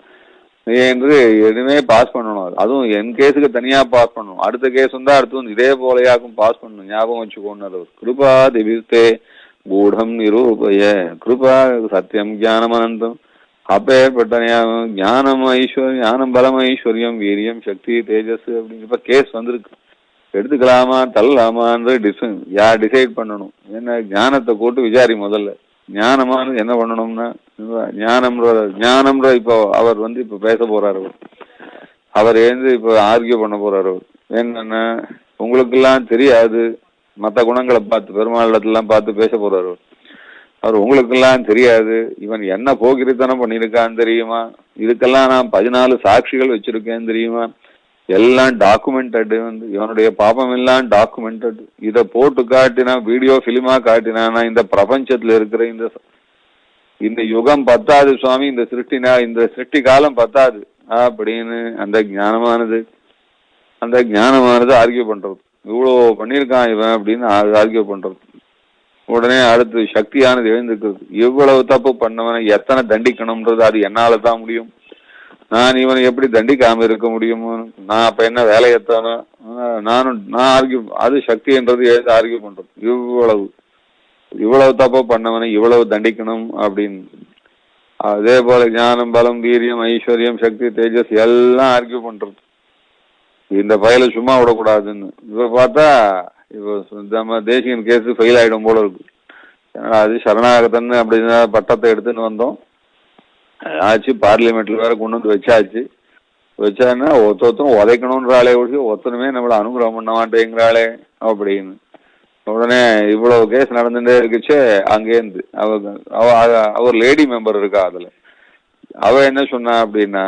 என்று எதுவுமே பாஸ் பண்ணணும். அதுவும் என் கேஸுக்கு தனியா பாஸ் பண்ணணும். அடுத்த கேஸ் வந்தா அடுத்து இதே போலையாக்கும் பாஸ் பண்ணணும். ஞாபகம் வச்சுக்கோன்னு. கிருபா திபிஸ்தே கூடம் நிரூபய கிருபா சத்தியம் ஞானம் அனந்தம். அப்பேற்பட்ட ஞானம் ஐஸ்வர்யம் ஞானம் பலம் ஐஸ்வர்யம் வீரியம் சக்தி தேஜஸ் அப்படிங்கிற கேஸ் வந்திருக்கு. எடுத்துக்கலாமா தள்ளலாமான்னு யார் டிசைட் பண்ணணும். என்ன ஞானத்தை போட்டு விசாரி முதல்ல. ஞானமானது என்ன பண்ணணும்னா ஞானம்ன்ற இப்போ அவர் இப்ப பேச போறாரு. அவர் இப்ப ஆர்கியூ பண்ண போறாரு. என்னன்னா உங்களுக்கெல்லாம் தெரியாது, மற்ற குணங்களை பார்த்து பெருமாளெல்லாம் பார்த்து பேச போறாரு. அவர் உங்களுக்கெல்லாம் தெரியாது, இவன் என்ன போகிரித்தனம் பண்ணியிருக்கான்னு தெரியுமா, இதுக்கெல்லாம் நான் 14 சாட்சிகள் வச்சிருக்கேன்னு தெரியுமா, எல்லாம் டாக்குமெண்டட். இவனுடைய பாபம் எல்லாம் டாக்குமெண்டட். இதை போட்டு காட்டினா வீடியோ பிலிமா காட்டினானா இந்த பிரபஞ்சத்துல இருக்கிற இந்த யுகம் பத்தாது சுவாமி, இந்த சிருஷ்டி காலம் பத்தாது அப்படின்னு அந்த ஞானமானது ஆர்கியூ பண்றது. இவ்வளவு பண்ணியிருக்கான் இவன் அப்படின்னு ஆர்கியூ பண்றது. உடனே அடுத்து சக்தியானது எழுந்திருக்கிறது. இவ்வளவு தப்பு பண்ணவனை எத்தனை தண்டிக்கணும்ன்றது அது என்னால தான் முடியும். நான் இவனை எப்படி தண்டிக்காம இருக்க முடியும்? நான் அப்ப என்ன வேலையத்தானோ நான் ஆர்கியூ, அது சக்தின்றது ஆர்கியூ பண்றது. இவ்வளவு தப்பு பண்ணவனை இவ்வளவு தண்டிக்கணும் அப்படின்னு. அதே போல ஞானம் பலம் வீரியம் ஐஸ்வர்யம் சக்தி தேஜஸ் எல்லாம் ஆர்கியூ பண்றது. இந்த பயலை சும்மா விடக்கூடாதுன்னு. இப்ப பார்த்தா இப்போ நம்ம தேசியன் கேஸ் ஃபெயில் ஆயிடும் போல இருக்கு. அது சரணாகதன்னு அப்படின்னா பட்டத்தை எடுத்துன்னு வந்தோம் ஆச்சு. பார்லிமெண்ட்ல வேற கொண்டு வந்து வச்சான்னா ஒருத்தரும் உதைக்கணும்ன்றாலே ஒழிச்சு ஒருத்தனுமே நம்மள அனுகிரகம் பண்ண மாட்டேங்கிறாளே அப்படின்னு. உடனே இவ்வளவு கேஸ் நடந்துட்டே இருக்குச்சு. அங்கேருந்து அவர் லேடி மெம்பர் இருக்கா, அதுல அவ என்ன சொன்னா அப்படின்னா,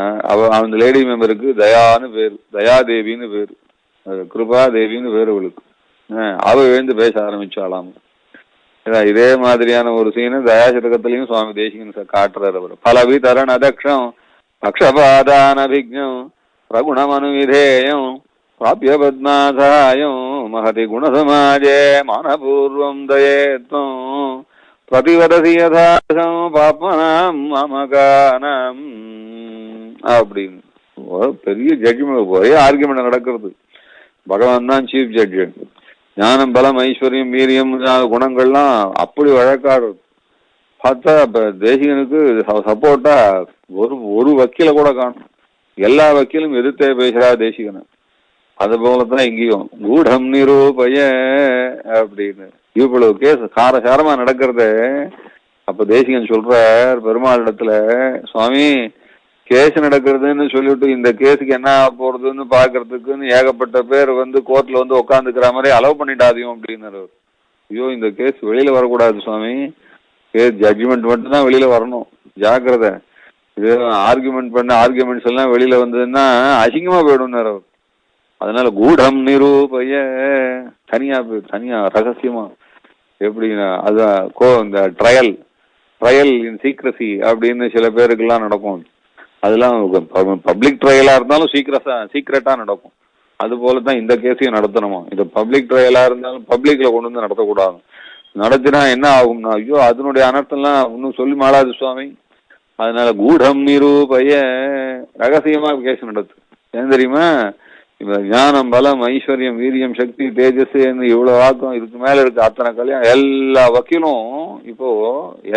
அந்த லேடி மெம்பருக்கு தயான்னு பேரு, தயாதேவின்னு பேரு, கிருபா தேவின்னு பேரு அவளுக்கு. அவ எழுந்து பேச ஆரம்பிச்சாலாம். இதே மாதிரியான ஒரு சீனு தயாசதகத்திலையும் சுவாமி தேசிகன் காட்டுறாரு. அவர் பலவி தரண அதக்ஷம் பக்ஷபாதானபிஜம் பிரகுணமனு விதேயம் பிராபிய பத்மாதாயம் மகதி குணசமாஜே மனபூர்வம் தயேத்வம் பிரதிவதசி யதாசம் பாப்மனாம் மமகானம் அப்படின்னு பெரிய ஜட்ஜ்மெண்ட், ஒரே ஆர்குமெண்ட் நடக்கிறது. பகவான் தான் சீஃப் ஜட்ஜு. ஞானம், பலம், ஐஸ்வர்யம், வீரியம் குணங்கள்லாம் அப்படி வழக்காடுறது. பார்த்தா இப்ப தேசிகனுக்கு சப்போர்ட்டா ஒரு வக்கீல கூட காணும். எல்லா வக்கீலும் எதிர்த்தே பேசுறா தேசிகனை. அது போலதான் இங்கேயும் கூடம் நிரூபய அப்படின்னு இவ்வளவு கேஸ் காரசாரமா நடக்கிறத. அப்ப தேசிகன் சொல்றார் பெருமாள் இடத்துல, சுவாமி கேஸ் நடக்கிறதுன்னு சொல்லிட்டு இந்த கேஸுக்கு என்ன போறதுன்னு பாக்குறதுக்குன்னு ஏகப்பட்ட பேர் கோர்ட்ல உட்காந்துக்கிற மாதிரி அலோவ் பண்ணிட்டாதையும் அப்படின்னு. ஐயோ, இந்த கேஸ் வெளியில வரக்கூடாது சுவாமி, கேஸ் ஜட்ஜ்மெண்ட் மட்டும் தான் வெளியில வரணும், ஜாக்கிரதை. இது ஆர்குமெண்ட்ஸ் எல்லாம் வெளியில வந்ததுன்னா அசிங்கமா போயிடும். அதனால கூடம் நிரூபய தனியா ரகசியமா எப்படின்னா அதான் இந்த ட்ரையல் இன் சீக்ரசி அப்படின்னு சில பேருக்கெல்லாம் நடக்கும். அதெல்லாம் பப்ளிக் ட்ரையலா இருந்தாலும் சீக்கிரட்டா நடக்கும். அது போலதான் இந்த கேஸையும் நடத்தணுமா. இது பப்ளிக் ட்ரையலா இருந்தாலும் பப்ளிக்ல கொண்டு நடத்தக்கூடாது. நடத்தினா என்ன ஆகும்னா, ஐயோ அதனுடைய அனர்த்தம்லாம் இன்னும் சொல்லி மாளாது சுவாமி. அதனால கூடம் நிரூபய ரகசியமா கேஸ் நடத்து. ஏன் தெரியுமா, ஞானம், பலம், ஐஸ்வர்யம், வீரியம், சக்தி, தேஜஸ் இவ்வளவு ஆக்கம் இதுக்கு மேல இருக்கு. அத்தனை கல்யாணம் எல்லா வக்கீலும் இப்போ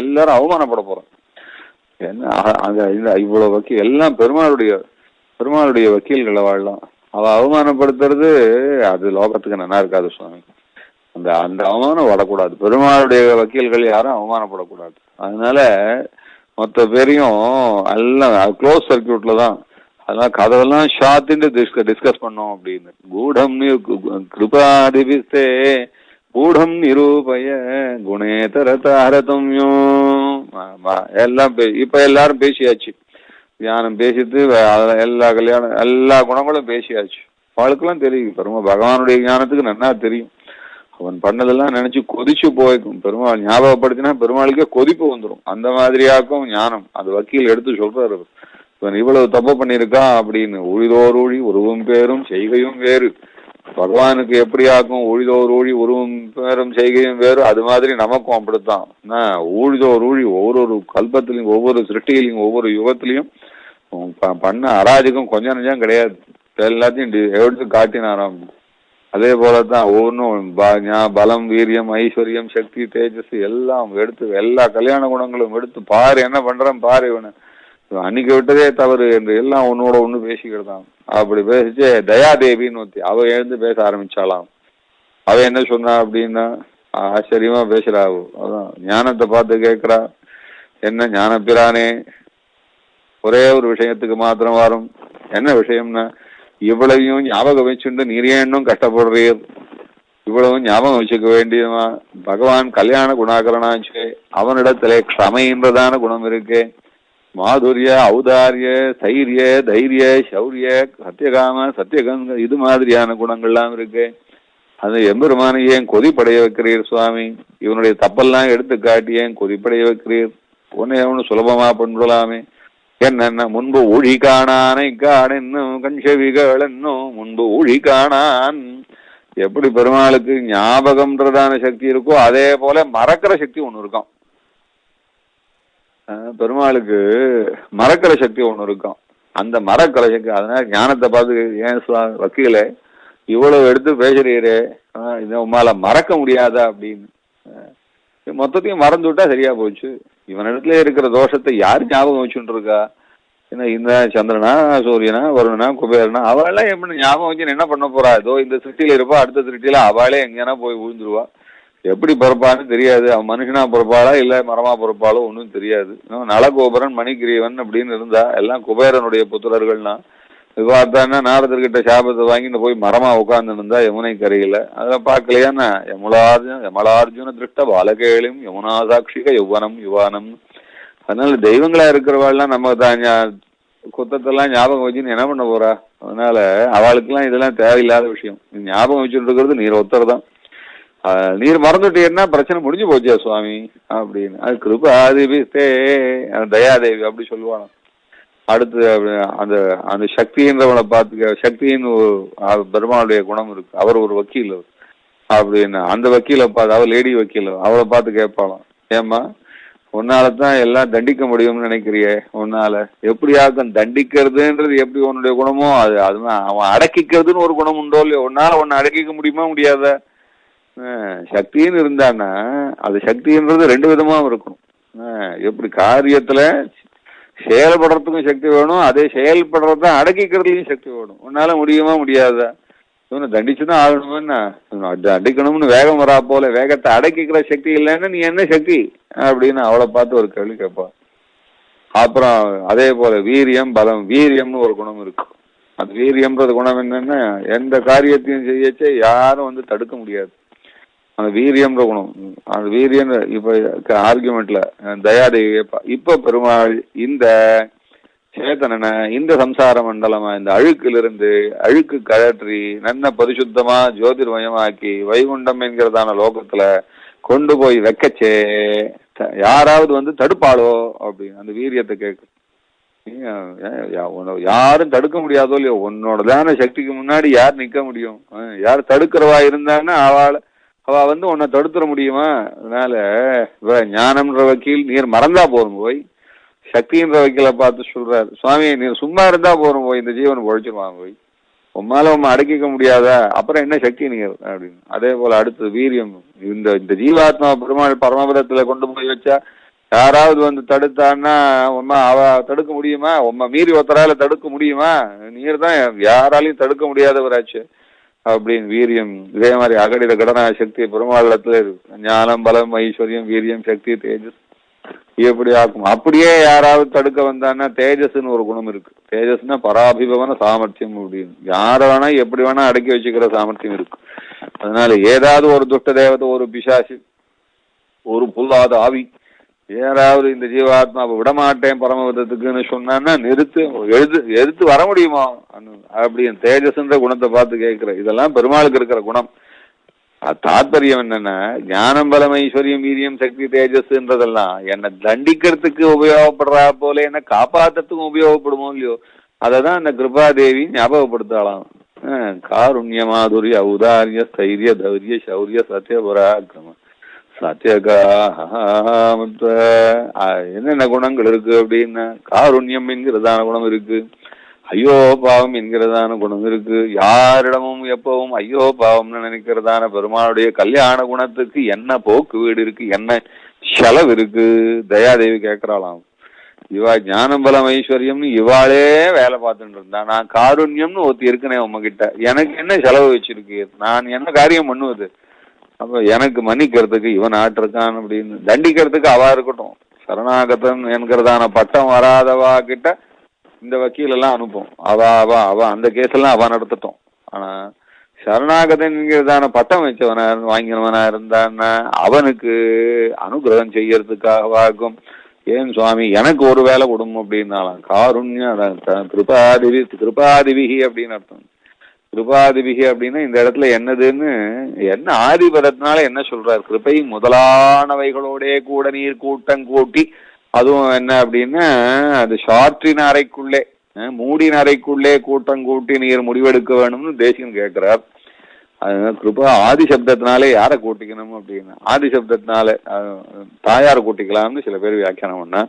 எல்லாரும் அவமானப்பட போறோம். என்ன இவ்வளவு வக்கீல் எல்லாம் பெருமாளுடைய வக்கீல்களை வாழலாம். அவ அவமானப்படுத்துறது அது லோகத்துக்கு நல்லா இருக்காது சுவாமி. அந்த அவமானம் வரக்கூடாது. பெருமாளுடைய வக்கீல்கள் யாரும் அவமானப்படக்கூடாது. அதனால மொத்த பேரையும் எல்லாம் க்ளோஸ் சர்க்கியூட்ல தான். அதனால கதவெல்லாம் ஷாத்தின்னு டிஸ்கஸ் பண்ணோம் அப்படின்னு. கூடம் கிருபாதிபிஸ்தே கூடம் நிரூபய குணேதர தாரதம்யோ எல்லாம் இப்ப எல்லாரும் பேசியாச்சு. தியானம் பேசிட்டு எல்லா கல்யாணம் எல்லா குணங்களும் பேசியாச்சு. அவளுக்கெல்லாம் தெரியும், பகவானுடைய ஞானத்துக்கு நன்னா தெரியும். அவன் பண்ணதெல்லாம் நினைச்சு கொதிச்சு போய்க்கும். பெருமாள் ஞாபகப்படுத்தினா பெருமாளுக்கே கொதிப்பு வந்துடும். அந்த மாதிரியாக்கும் ஞானம். அது வக்கீல் எடுத்து சொல்றாரு, இவன் இவ்வளவு தப்பு பண்ணிருக்கான் அப்படின்னு. ஊழிதோர் ஊழி உருவும் பேரும் செய்கையும் வேறு. பகவானுக்கு எப்படி ஆக்கும், ஊழிதோர் ஊழி உருவும் பேரும் செய்கையும் வேறு. அது மாதிரி நமக்கும் அப்படித்தான். ஊழிதோர் ஊழி ஒவ்வொரு கல்பத்திலையும், ஒவ்வொரு சிருஷ்டியிலையும், ஒவ்வொரு யுகத்திலையும் பண்ண அராஜகம் கொஞ்சம் நெஞ்சம் கிடையாது. எல்லாத்தையும் எடுத்து காட்டினாராம். அதே போலதான் ஒவ்வொன்றும் பலம், வீரியம், ஐஸ்வர்யம், சக்தி, தேஜஸ் எல்லாம் எடுத்து எல்லா கல்யாண குணங்களும் எடுத்து பாரு, என்ன பண்றான் பாரு, இவனை அன்னைக்கு விட்டதே தவறு என்று எல்லாம் ஒன்னோட ஒண்ணு பேசிக்கிட்டான். அப்படி பேசிச்சு தயாதேவின்னு ஒருத்தி அவ எழுந்து பேச ஆரம்பிச்சாலாம். அவ என்ன சொன்னா அப்படின்னா, ஆச்சரியமா பேசுறா. அதான் ஞானத்தை பார்த்து கேட்கிறா, என்ன ஞானப்பிரானே, ஒரே ஒரு விஷயத்துக்கு மாத்திரம் வரும். என்ன விஷயம்னா, இவ்வளவையும் ஞாபகம் வச்சுட்டு நீர் ஏன்னும் கஷ்டப்படுறீர். இவ்வளவும் ஞாபகம் வச்சுக்க வேண்டியதுமா. பகவான் கல்யாண குணாகரனாச்சு. அவனிடத்திலே க்ஷமைன்றதான குணம் இருக்கு. மாதுரிய, ஔதாரிய, தைரிய, தைரிய, சௌரிய, சத்தியகாம, சத்தியகங்க இது மாதிரியான குணங்கள்லாம் இருக்கு. அது எம்பெருமான ஏன் கொதிப்படைய வைக்கிறீர் சுவாமி? இவனுடைய தப்பெல்லாம் எடுத்து காட்டி ஏன் கொதிப்படைய வைக்கிறீர்? உன்னை அவனு சுலபமா பண்ணலாமே. என்னென்ன முன்பு ஊழி காணானை காணென்னும் கஞ்சவிகள் என்னும் முன்பு ஊழி காணான். எப்படி பெருமாளுக்கு ஞாபகம்ன்றதான சக்தி இருக்கோ அதே போல மறக்கிற சக்தி ஒண்ணு இருக்கும். பெருமாளுக்கு மறக்கிற சக்தி ஒண்ணு இருக்கும். அந்த மறக்கிற சக்தி, அதனால ஞானத்தை பார்த்து ஏன் வக்கீல இவ்வளவு எடுத்து பேசுறீரே, இதை உமால மறக்க முடியாதா அப்படின்னு. மொத்தத்தையும் மறந்து விட்டா சரியா போச்சு. இவனிடத்துல இருக்கிற தோஷத்தை யாரு ஞாபகம் வச்சுட்டு இருக்கா? ஏன்னா இந்த சந்திரனா, சூரியனா, வருணனா, குபேரனா அவளெல்லாம் எப்படி ஞாபகம் வச்சு என்ன பண்ண போறா? ஏதோ இந்த சிருஷ்டியில இருப்பா, அடுத்த சிருஷ்டியில அவளே எங்கன்னா போய் விழுந்துருவா. எப்படி பிறப்பான்னு தெரியாது. அவன் மனுஷனா பிறப்பாளா இல்ல மரமா பிறப்பாளோ ஒன்னும் தெரியாது. நலகோபுரன், மணிகிரீவன் அப்படின்னு இருந்தா எல்லாம் குபேரனுடைய புத்திரர்கள்னா. பார்த்தான்னா நாரதர்கிட்ட சாபத்தை வாங்கிட்டு போய் மரமா உட்கார்ந்து இருந்தா யமுனை கரையில. அதெல்லாம் பார்க்கலையான்னா யமலார்ஜுன திருஷ்ட பாலகேளியும் யமுனா சாட்சிக யௌவனம் யுவானம் அதனால தெய்வங்களா இருக்கிறவாள்லாம் நம்ம தான் குத்தத்தெல்லாம் ஞாபகம் வச்சுன்னு என்ன பண்ண போறா? அதனால அவளுக்கெல்லாம் இதெல்லாம் தேவையில்லாத விஷயம். ஞாபகம் வச்சுட்டு இருக்கிறது நீர் ஒருத்தர் தான். நீர் மறந்துட்டீங்கன்னா பிரச்சனை முடிஞ்சு போச்சே சுவாமி அப்படின்னு. அது கிருபாதிபிஸ்தே தயாதேவி அப்படி சொல்லுவாங்க. அடுத்து அந்த அந்த சக்தின்றவனை பார்த்துக்க, சக்தின்னு பெருமாளுடைய குணம் இருக்கு. அவர் ஒரு வக்கீல் அப்படின்னு. அந்த வக்கீலை பார்த்து, அவர் லேடி வக்கீல், அவளை பார்த்து கேட்பாளாம், ஏம்மா உன்னாலதான் எல்லாம் தண்டிக்க முடியும்னு நினைக்கிறியே, உன்னால எப்படியாக்கும் தண்டிக்கிறதுன்றது எப்படி உன்னுடைய குணமோ அதுதான் அவன் அடக்கிக்கிறதுன்னு ஒரு குணம் உண்டோ இல்லையோ, உன்னால உன்னை அடக்கிக்க முடியுமா முடியாத? சக்தின்னு இருந்தான்னா அது சக்தின்றது ரெண்டு விதமாவும் இருக்கணும். எப்படி காரியத்துல செயல்படுறதுக்கும் சக்தி வேணும், அதே செயல்படுறத அடக்கிக்கிறதுலயும் சக்தி வேணும். உன்னால முடியுமா முடியாத? இவனை தண்டிச்சுதான் ஆகணும்னா அடிக்கணும்னு வேகம் வரா போல வேகத்தை அடக்கிக்கிற சக்தி இல்லைன்னா நீ என்ன சக்தி அப்படின்னு அவளை பார்த்து ஒரு கேள்வி கேட்பான். அப்புறம் அதே போல வீரியம் பலம், வீரியம்னு ஒரு குணம் இருக்கு. அந்த வீரியம்ன்றது குணம் என்னன்னா எந்த காரியத்தையும் செய்யச்சே யாரும் வந்து தடுக்க முடியாது. அந்த வீரியம்ன்ற குணம், அந்த வீரியம் இப்ப ஆர்குமெண்ட்ல தயாதேவி கேட்பா, இப்ப பெருமாள் இந்த சேத்தனனை இந்த சம்சார மண்டலமா இந்த அழுக்கிலிருந்து அழுக்கு கழற்றி நல்ல பரிசுத்தமா ஜோதிர்மயமாக்கி வைகுண்டம் என்கிறதான லோகத்துல கொண்டு போய் வைக்கச்சே யாராவது வந்து தடுப்பாளோ அப்படின்னு அந்த வீரியத்தை கேட்கு. யாரும் தடுக்க முடியாதோ இல்லையோ, உன்னோடதான சக்திக்கு முன்னாடி யார் நிக்க முடியும்? யார் தடுக்கிறவா இருந்தான்னா அவ வந்து உன்னை தடுத்துட முடியுமா? அதனால ஞானம்ன்ற வக்கீல் நீர் மறந்தா போதும் போய் சக்தின்ற வக்கீல பார்த்து சொல்றாரு, சுவாமி நீர் சும்மா இருந்தா போறோம் போய் இந்த ஜீவன் உழைச்சிருவாங்க போய், உம்மால உண்மை அடக்கிக்க முடியாத அப்புறம் என்ன சக்தி நீர் அப்படின்னு. அதே போல அடுத்து வீரியம், இந்த ஜீவாத்மா பெருமாள் பரமபதத்துல கொண்டு போய் வச்சா யாராவது வந்து தடுத்தான்னா உண்மை அவ தடுக்க முடியுமா? உண்மை மீறி ஒருத்தரால தடுக்க முடியுமா? நீர் தான் யாராலையும் தடுக்க முடியாதவராச்சு அப்படின்னு வீரியம். இதே மாதிரி அகடித கடனா சக்தி பெருமாளத்துல இருக்கு. ஞானம் பலம் ஐஸ்வர்யம் வீரியம் சக்தி தேஜஸ் எப்படி ஆக்கும். அப்படியே யாராவது தடுக்க வந்தான்னா தேஜஸ்ன்னு ஒரு குணம் இருக்கு. தேஜஸ்னா பராபிபவன சாமர்த்தியம் அப்படின்னு. யார வேணா எப்படி வேணா அடக்கி வச்சுக்கிற சாமர்த்தியம் இருக்கு. அதனால ஏதாவது ஒரு துஷ்ட தேவதை, ஒரு பிசாசு, ஒரு புல்லாத ஆவி யாராவது இந்த ஜீவாத்மாவை விடமாட்டேன் பரமபதத்துக்குன்னு சொன்னான்னா எதிர்த்து வர முடியுமா அப்படின்னு தேஜஸ்ன்ற குணத்தை பார்த்து கேட்கிற. இதெல்லாம் பெருமாளுக்கு இருக்கிற குணம். தாத்பரியம் என்னன்னா ஞானம் பலம் ஐஸ்வர்யம் வீரியம் சக்தி தேஜஸ்ன்றதெல்லாம் என்னை தண்டிக்கிறதுக்கு உபயோகப்படுறா போல என்ன காப்பாத்துறதுக்கும் உபயோகப்படுமோ இல்லையோ, அததான் அந்த கிருபாதேவி ஞாபகப்படுத்தலாம். காருண்ய மாதுரிய ஔதாரிய ஸ்தைரிய தைரிய சௌரிய சத்திய பராக்கிரம சத்தியகா என்னென்ன குணங்கள் இருக்கு அப்படின்னா காருண்யம் என்கிறதான குணம் இருக்கு, ஐயோ பாவம் என்கிறதான குணம் இருக்கு. யாரிடமும் எப்பவும் ஐயோ பாவம்னு நினைக்கிறதான பெருமாளுடைய கல்யாண குணத்துக்கு என்ன போக்கு வீடு இருக்கு, என்ன செலவு இருக்கு. தயாதேவி கேட்கறாளாம், இவா ஞானம் பலம் ஐஸ்வர்யம்னு இவாளே வேலை பார்த்துட்டு இருந்தா, நான் காருண்யம்னு ஒருத்தி இருக்குனே உங்ககிட்ட, எனக்கு என்ன செலவு வச்சிருக்கு, நான் என்ன காரியம் பண்ணுவது? அப்ப எனக்கு மன்னிக்கிறதுக்கு இவன் ஆட்டிருக்கான் அப்படின்னு தண்டிக்கிறதுக்கு அவா இருக்கட்டும். சரணாகதன் என்கிறதான பட்டம் வராதவா கிட்ட இந்த வக்கீல் எல்லாம் அனுப்பும். அவ அந்த கேஸ் எல்லாம் அவ நடத்தட்டும். ஆனா சரணாகதன்கிறதான பட்டம் வச்சவனா வாங்கினவனா இருந்தான்னா அவனுக்கு அனுகிரகம் செய்யறதுக்காகவாகும். ஏன் சுவாமி எனக்கு ஒரு வேலை கொடுக்கும் அப்படின்னாலாம் காருண்யா கிருபாதிபிகி அப்படின்னு அர்த்தம். கிருபாதிபிகி அப்படின்னா இந்த இடத்துல என்னதுன்னு என்ன ஆதிபதத்தினால என்ன சொல்றாரு, கிருபை முதலானவைகளோட கூட நீர் கூட்டம் கூட்டி, அதுவும் என்ன அப்படின்னா அது ஷார்ட்டின் அறைக்குள்ளே மூடின அறைக்குள்ளே கூட்டம் கூட்டி நீர் முடிவெடுக்க வேணும்னு தேசியம் கேட்கிறார். அது கிருபா ஆதி சப்தத்தினாலே யாரை கூட்டிக்கணும் அப்படின்னா ஆதி சப்தத்தினால தாயார் கூட்டிக்கலாம்னு சில பேர் வியாக்கியானம் பண்ணா,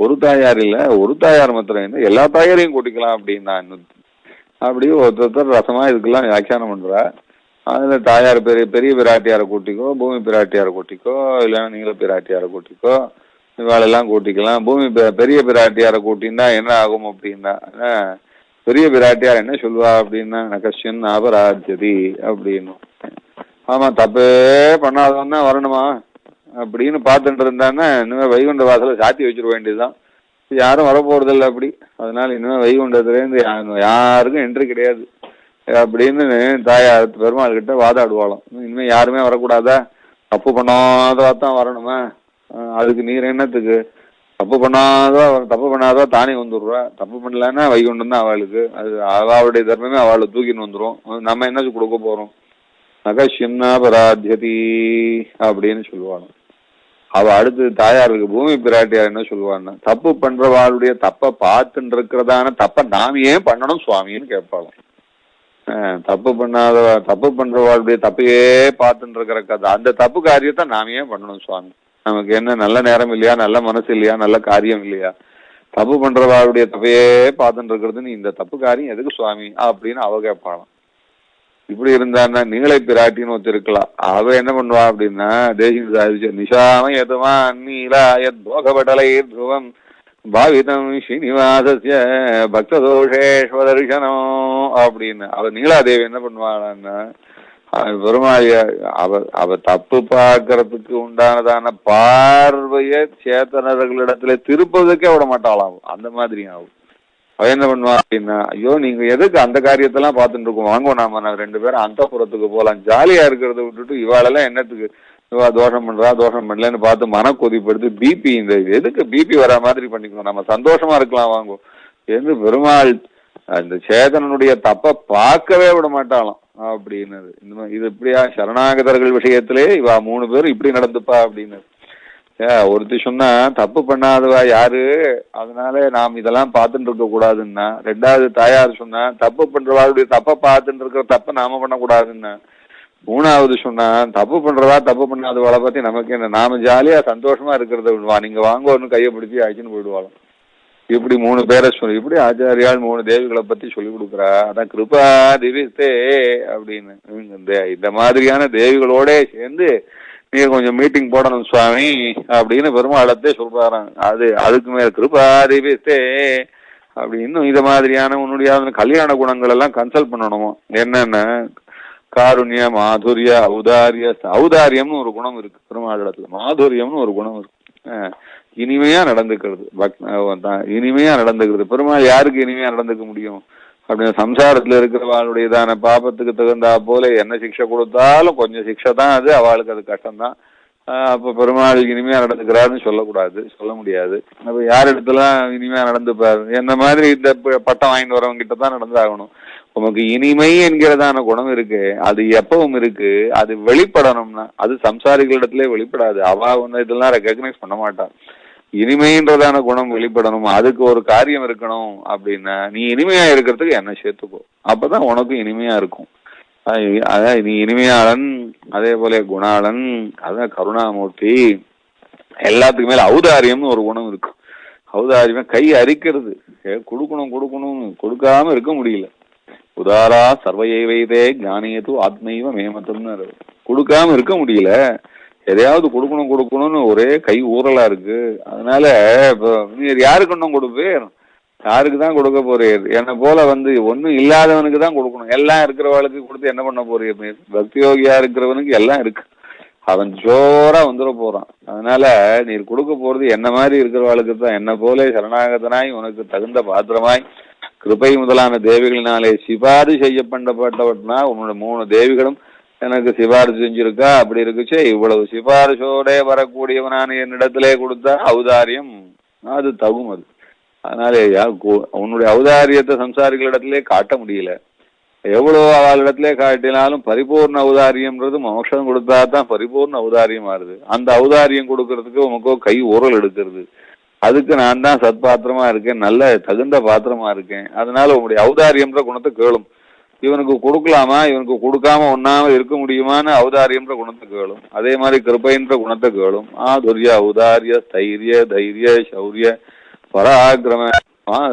ஒரு தாயார் இல்ல ஒரு தாயார் மாத்திரம் இல்லை எல்லா தாயாரையும் கூட்டிக்கலாம் அப்படின்னா அப்படியே ஒருத்தர் ரசமா இதுக்கெல்லாம் வியாக்கியானம் பண்றா. அதுல தாயார் பெரிய பிராட்டியாரை கூட்டிக்கோ, பூமி பிராட்டியாரை கூட்டிக்கோ, இல்லைன்னா நீங்கள பிராட்டியாரை கூட்டிக்கோ, இவாளெல்லாம் கூட்டிக்கலாம். பூமி பெரிய பிராட்டியாரை கூட்டின்னா என்ன ஆகும் அப்படின்னா பெரிய பிராட்டியார் என்ன சொல்லுவா அப்படின்னா நகஷன் அபராஜதி அப்படின்னு. ஆமா தப்பே பண்ணாதவன்னா வரணுமா அப்படின்னு பார்த்துட்டு இருந்தான்னா இனிமே வைகுண்ட வாசல சாத்தி வச்சிட வேண்டியதுதான். யாரும் வரப்போறதில்லை அப்படி. அதனால இனிமே வைகுண்டத்துலேருந்து யாருக்கும் என்ட்ரி கிடையாது அப்படின்னு தாயார் பெருமாள் கிட்ட வாதாடுவாளாம். இனிமே யாருமே வரக்கூடாதா, தப்பு பண்ணாதவா தான் வரணுமா, அதுக்கு நீர் என்னத்துக்கு தப்பு பண்ணாதோ தானே வந்துடுறா, தப்பு பண்ணலன்னா வைகுண்டம் தான் அவளுக்கு. அது அவளுடைய தர்மமே அவளை தூக்கின்னு வந்துடும். நம்ம என்ன கொடுக்க போறோம்? நகசியம்னா பராத்தியதி அப்படின்னு சொல்லுவாங்க. அவ அடுத்து தாயாருக்கு பூமி பிராட்டியார் என்ன சொல்லுவான்னா, தப்பு பண்றவாளுடைய தப்ப பார்த்துட்டு இருக்கிறதான தப்ப நாம ஏன் பண்ணணும் சுவாமின்னு கேட்பாங்க. தப்பு பண்றவாளுடைய தப்பையே பார்த்துட்டு இருக்கிற கதை, அந்த தப்பு காரியத்தை நாம ஏன் பண்ணணும் சுவாமி? நமக்கு என்ன நல்ல நேரம் இல்லையா, நல்ல மனசு இல்லையா, நல்ல காரியம் இல்லையா? தப்பு பண்றவாளுடைய தப்பையே பார்த்துட்டு இருக்கிறதுன்னு இந்த தப்பு காரியம் எதுக்கு சுவாமி அப்படின்னு அவ கேட்பாளாம். இப்படி இருந்தான்னா நீங்களே பிராட்டின்னு ஒத்து இருக்கலாம். அவ என்ன பண்ணுவா அப்படின்னா, தேசியம் சாதிச்சு நிஷாம எதுவா நீலா எத் போகபடலை துருவம் பாவிதம் ஸ்ரீனிவாசஸ்ய பக்ததோஷேஸ்வரர்ஷனோ அப்படின்னு அவ நீலாதேவி என்ன பண்ணுவாளான்னா, பெருமாள் அவ தப்பு பார்க்கறதுக்கு உண்டானதான பார்வைய சேத்தனர்களிடத்துல திருப்பதுக்கே விட மாட்டாளாம். அந்த மாதிரி ஆகும். அவ என்ன பண்ணுவா அப்படின்னா, ஐயோ நீங்க எதுக்கு அந்த காரியத்தெல்லாம் பார்த்துட்டு இருக்கோம், வாங்க நாம 2 பேரும் அந்த புறத்துக்கு போலாம், ஜாலியா இருக்கிறத விட்டுட்டு இவாளெல்லாம் என்னத்துக்கு இவா தோஷம் பண்ணலன்னு பார்த்து மன கொதிப்படுத்து பிபி, இந்த எதுக்கு பிபி வர மாதிரி பண்ணிக்கணும், நம்ம சந்தோஷமா இருக்கலாம் வாங்க என்று பெருமாள் அந்த சேதனனுடைய தப்ப பார்க்கவே விட மாட்டாளாம் அப்படின்னு. இது இப்படியா சரணாகதர்கள் விஷயத்திலே இவா 3 பேரும் இப்படி நடந்துப்பா அப்படின்னு. ஒருத்தி சொன்னா தப்பு பண்ணாதவா யாரு, அதனால நாம் இதெல்லாம் பார்த்துட்டு இருக்க கூடாதுன்னா. 2வது தாயார் சொன்னா தப்பு பண்றவாளுடைய தப்ப பார்த்துட்டு இருக்கிற தப்ப நாம பண்ணக்கூடாதுன்னா. 3வது சொன்னா தப்பு பண்றவா தப்பு பண்ணாதவாளை பத்தி நமக்கு என்ன, நாம ஜாலியா சந்தோஷமா இருக்கிறத விடுவா, நீங்க வாங்க ஒன்னு கையை பிடிச்சி ஆச்சுன்னு போயிடுவாளாம். இப்படி 3 பேரை சொல்லி இப்படி ஆச்சாரியால் 3 தேவிகளை பத்தி சொல்லி கொடுக்குறா. அதான் கிருபா திவிஸ்தே அப்படின்னு. இந்த மாதிரியான தேவிகளோட சேர்ந்து நீங்க கொஞ்சம் மீட்டிங் போடணும் சுவாமி அப்படின்னு பெருமாளத்தே சொல்றாராம். அதுக்கு மேல கிருபா திவிஸ்தே அப்படி இன்னும் இந்த மாதிரியான உன்னுடைய கல்யாண குணங்கள் எல்லாம் கன்சல்ட் பண்ணணுமோ. என்னென்ன காருண்ய மாதுரிய ஔதாரியம்னு ஒரு குணம் இருக்கு பெருமாளிடத்துல, மாதுரியம்னு ஒரு குணம் இருக்கு. இனிமையா நடந்துக்கிறது, இனிமையா நடந்துக்கிறது. பெருமாள் யாருக்கு இனிமையா நடந்துக்க முடியும் அப்படின்னு, சம்சாரத்துல இருக்கிறவாளுடையதான பாபத்துக்கு தகுந்தா போல என்ன சிக்ஷை கொடுத்தாலும் கொஞ்சம் சிக்ஷை தான் அது, அவளுக்கு அது கஷ்டம்தான். அப்ப பெருமாள் இனிமையா நடந்துக்கிறாருன்னு சொல்ல முடியாது. அப்ப யார் இடத்துலாம் இனிமையா நடந்துப்பாரு, என்ன மாதிரி இந்த பட்டம் வாங்கிட்டு வரவங்க கிட்ட தான் நடந்தாகணும். உமக்கு இனிமை என்கிறதான குணம் இருக்கு, அது எப்பவும் இருக்கு, அது வெளிப்படணும்னா அது சம்சாரிகளிடத்திலே வெளிப்படாது. அவ ஒன்னு இதெல்லாம் ரெகக்னைஸ் பண்ண மாட்டான். இனிமைன்றதான குணம் வெளிப்படணும், அதுக்கு ஒரு காரியம் இருக்கணும். அப்படின்னா நீ இனிமையா இருக்கிறதுக்கு என்ன சேர்த்துக்கோ, அப்பதான் உனக்கும் இனிமையா இருக்கும். அதான் நீ இனிமையாளன், அதே போல குணாளன், அதான் கருணாமூர்த்தி. எல்லாத்துக்கு மேல ஔதாரியம்னு ஒரு குணம் இருக்கு. ஔதாரியமா கை அரிக்கிறது, கொடுக்கணும் கொடுக்காம இருக்க முடியல. உதாரா சர்வையை வைத்தே ஞானியது ஆத்மைவ மேமத்தம்னு கொடுக்காம இருக்க முடியல. எதையாவது கொடுக்கணும்னு ஒரே கை ஊறலா இருக்கு. அதனால இப்போ நீர் யாருக்கு ஒன்றும் கொடுப்பேர், யாருக்கு தான் கொடுக்க போறீர்? என்னை போல ஒன்னும் இல்லாதவனுக்கு தான் கொடுக்கணும். எல்லாம் இருக்கிறவளுக்கு கொடுத்து என்ன பண்ண போறீர்? பக்தி யோகியா இருக்கிறவனுக்கு எல்லாம் இருக்கு, அவன் ஜோரா வந்துட போறான். அதனால நீர் கொடுக்க போறது என்ன மாதிரி இருக்கிறவளுக்கு தான். என்ன போல சரணாகதனாய் உனக்கு தகுந்த பாத்திரமாய் கிருபை முதலான தேவிகளினாலே சிபாரிசு செய்யப்பட்டவட்னா உன்னோட 3 தேவிகளும் எனக்கு சிபாரிசு செஞ்சிருக்கா. அப்படி இருக்குச்சே, இவ்வளவு சிபாரிசோட வரக்கூடியவனான என்னிடத்திலே கொடுத்தா ஔதாரியம் அது தகும். அது அதனால உன்னுடைய ஔதாரியத்தை சம்சாரிகளிடத்திலே காட்ட முடியல. எவ்வளவு அவளிடத்திலே காட்டினாலும் பரிபூர்ண ஔதாரியம்ன்றது மோட்சம் கொடுத்தா தான் பரிபூர்ண ஔதாரியம் ஆறுது. அந்த ஔதாரியம் கொடுக்கறதுக்கு உனக்கோ கை ஊரல் எடுக்கிறது. அதுக்கு நான் தான் சத்பாத்திரமா இருக்கேன், நல்ல தகுந்த பாத்திரமா இருக்கேன். அதனால உங்களுடைய ஔதாரியம்ன்ற குணத்தை கேளும். இவனுக்கு கொடுக்கலாமா, இவனுக்கு கொடுக்காம ஒன்னாம இருக்க முடியுமான்னு ஔதாரியம்ன்ற குணத்தை கேளும். அதே மாதிரி கிருபைன்ற குணத்தை கேளும். ஆதுரிய ஔதாரிய ஸ்தைரிய தைரிய சௌரிய பராக்கிரம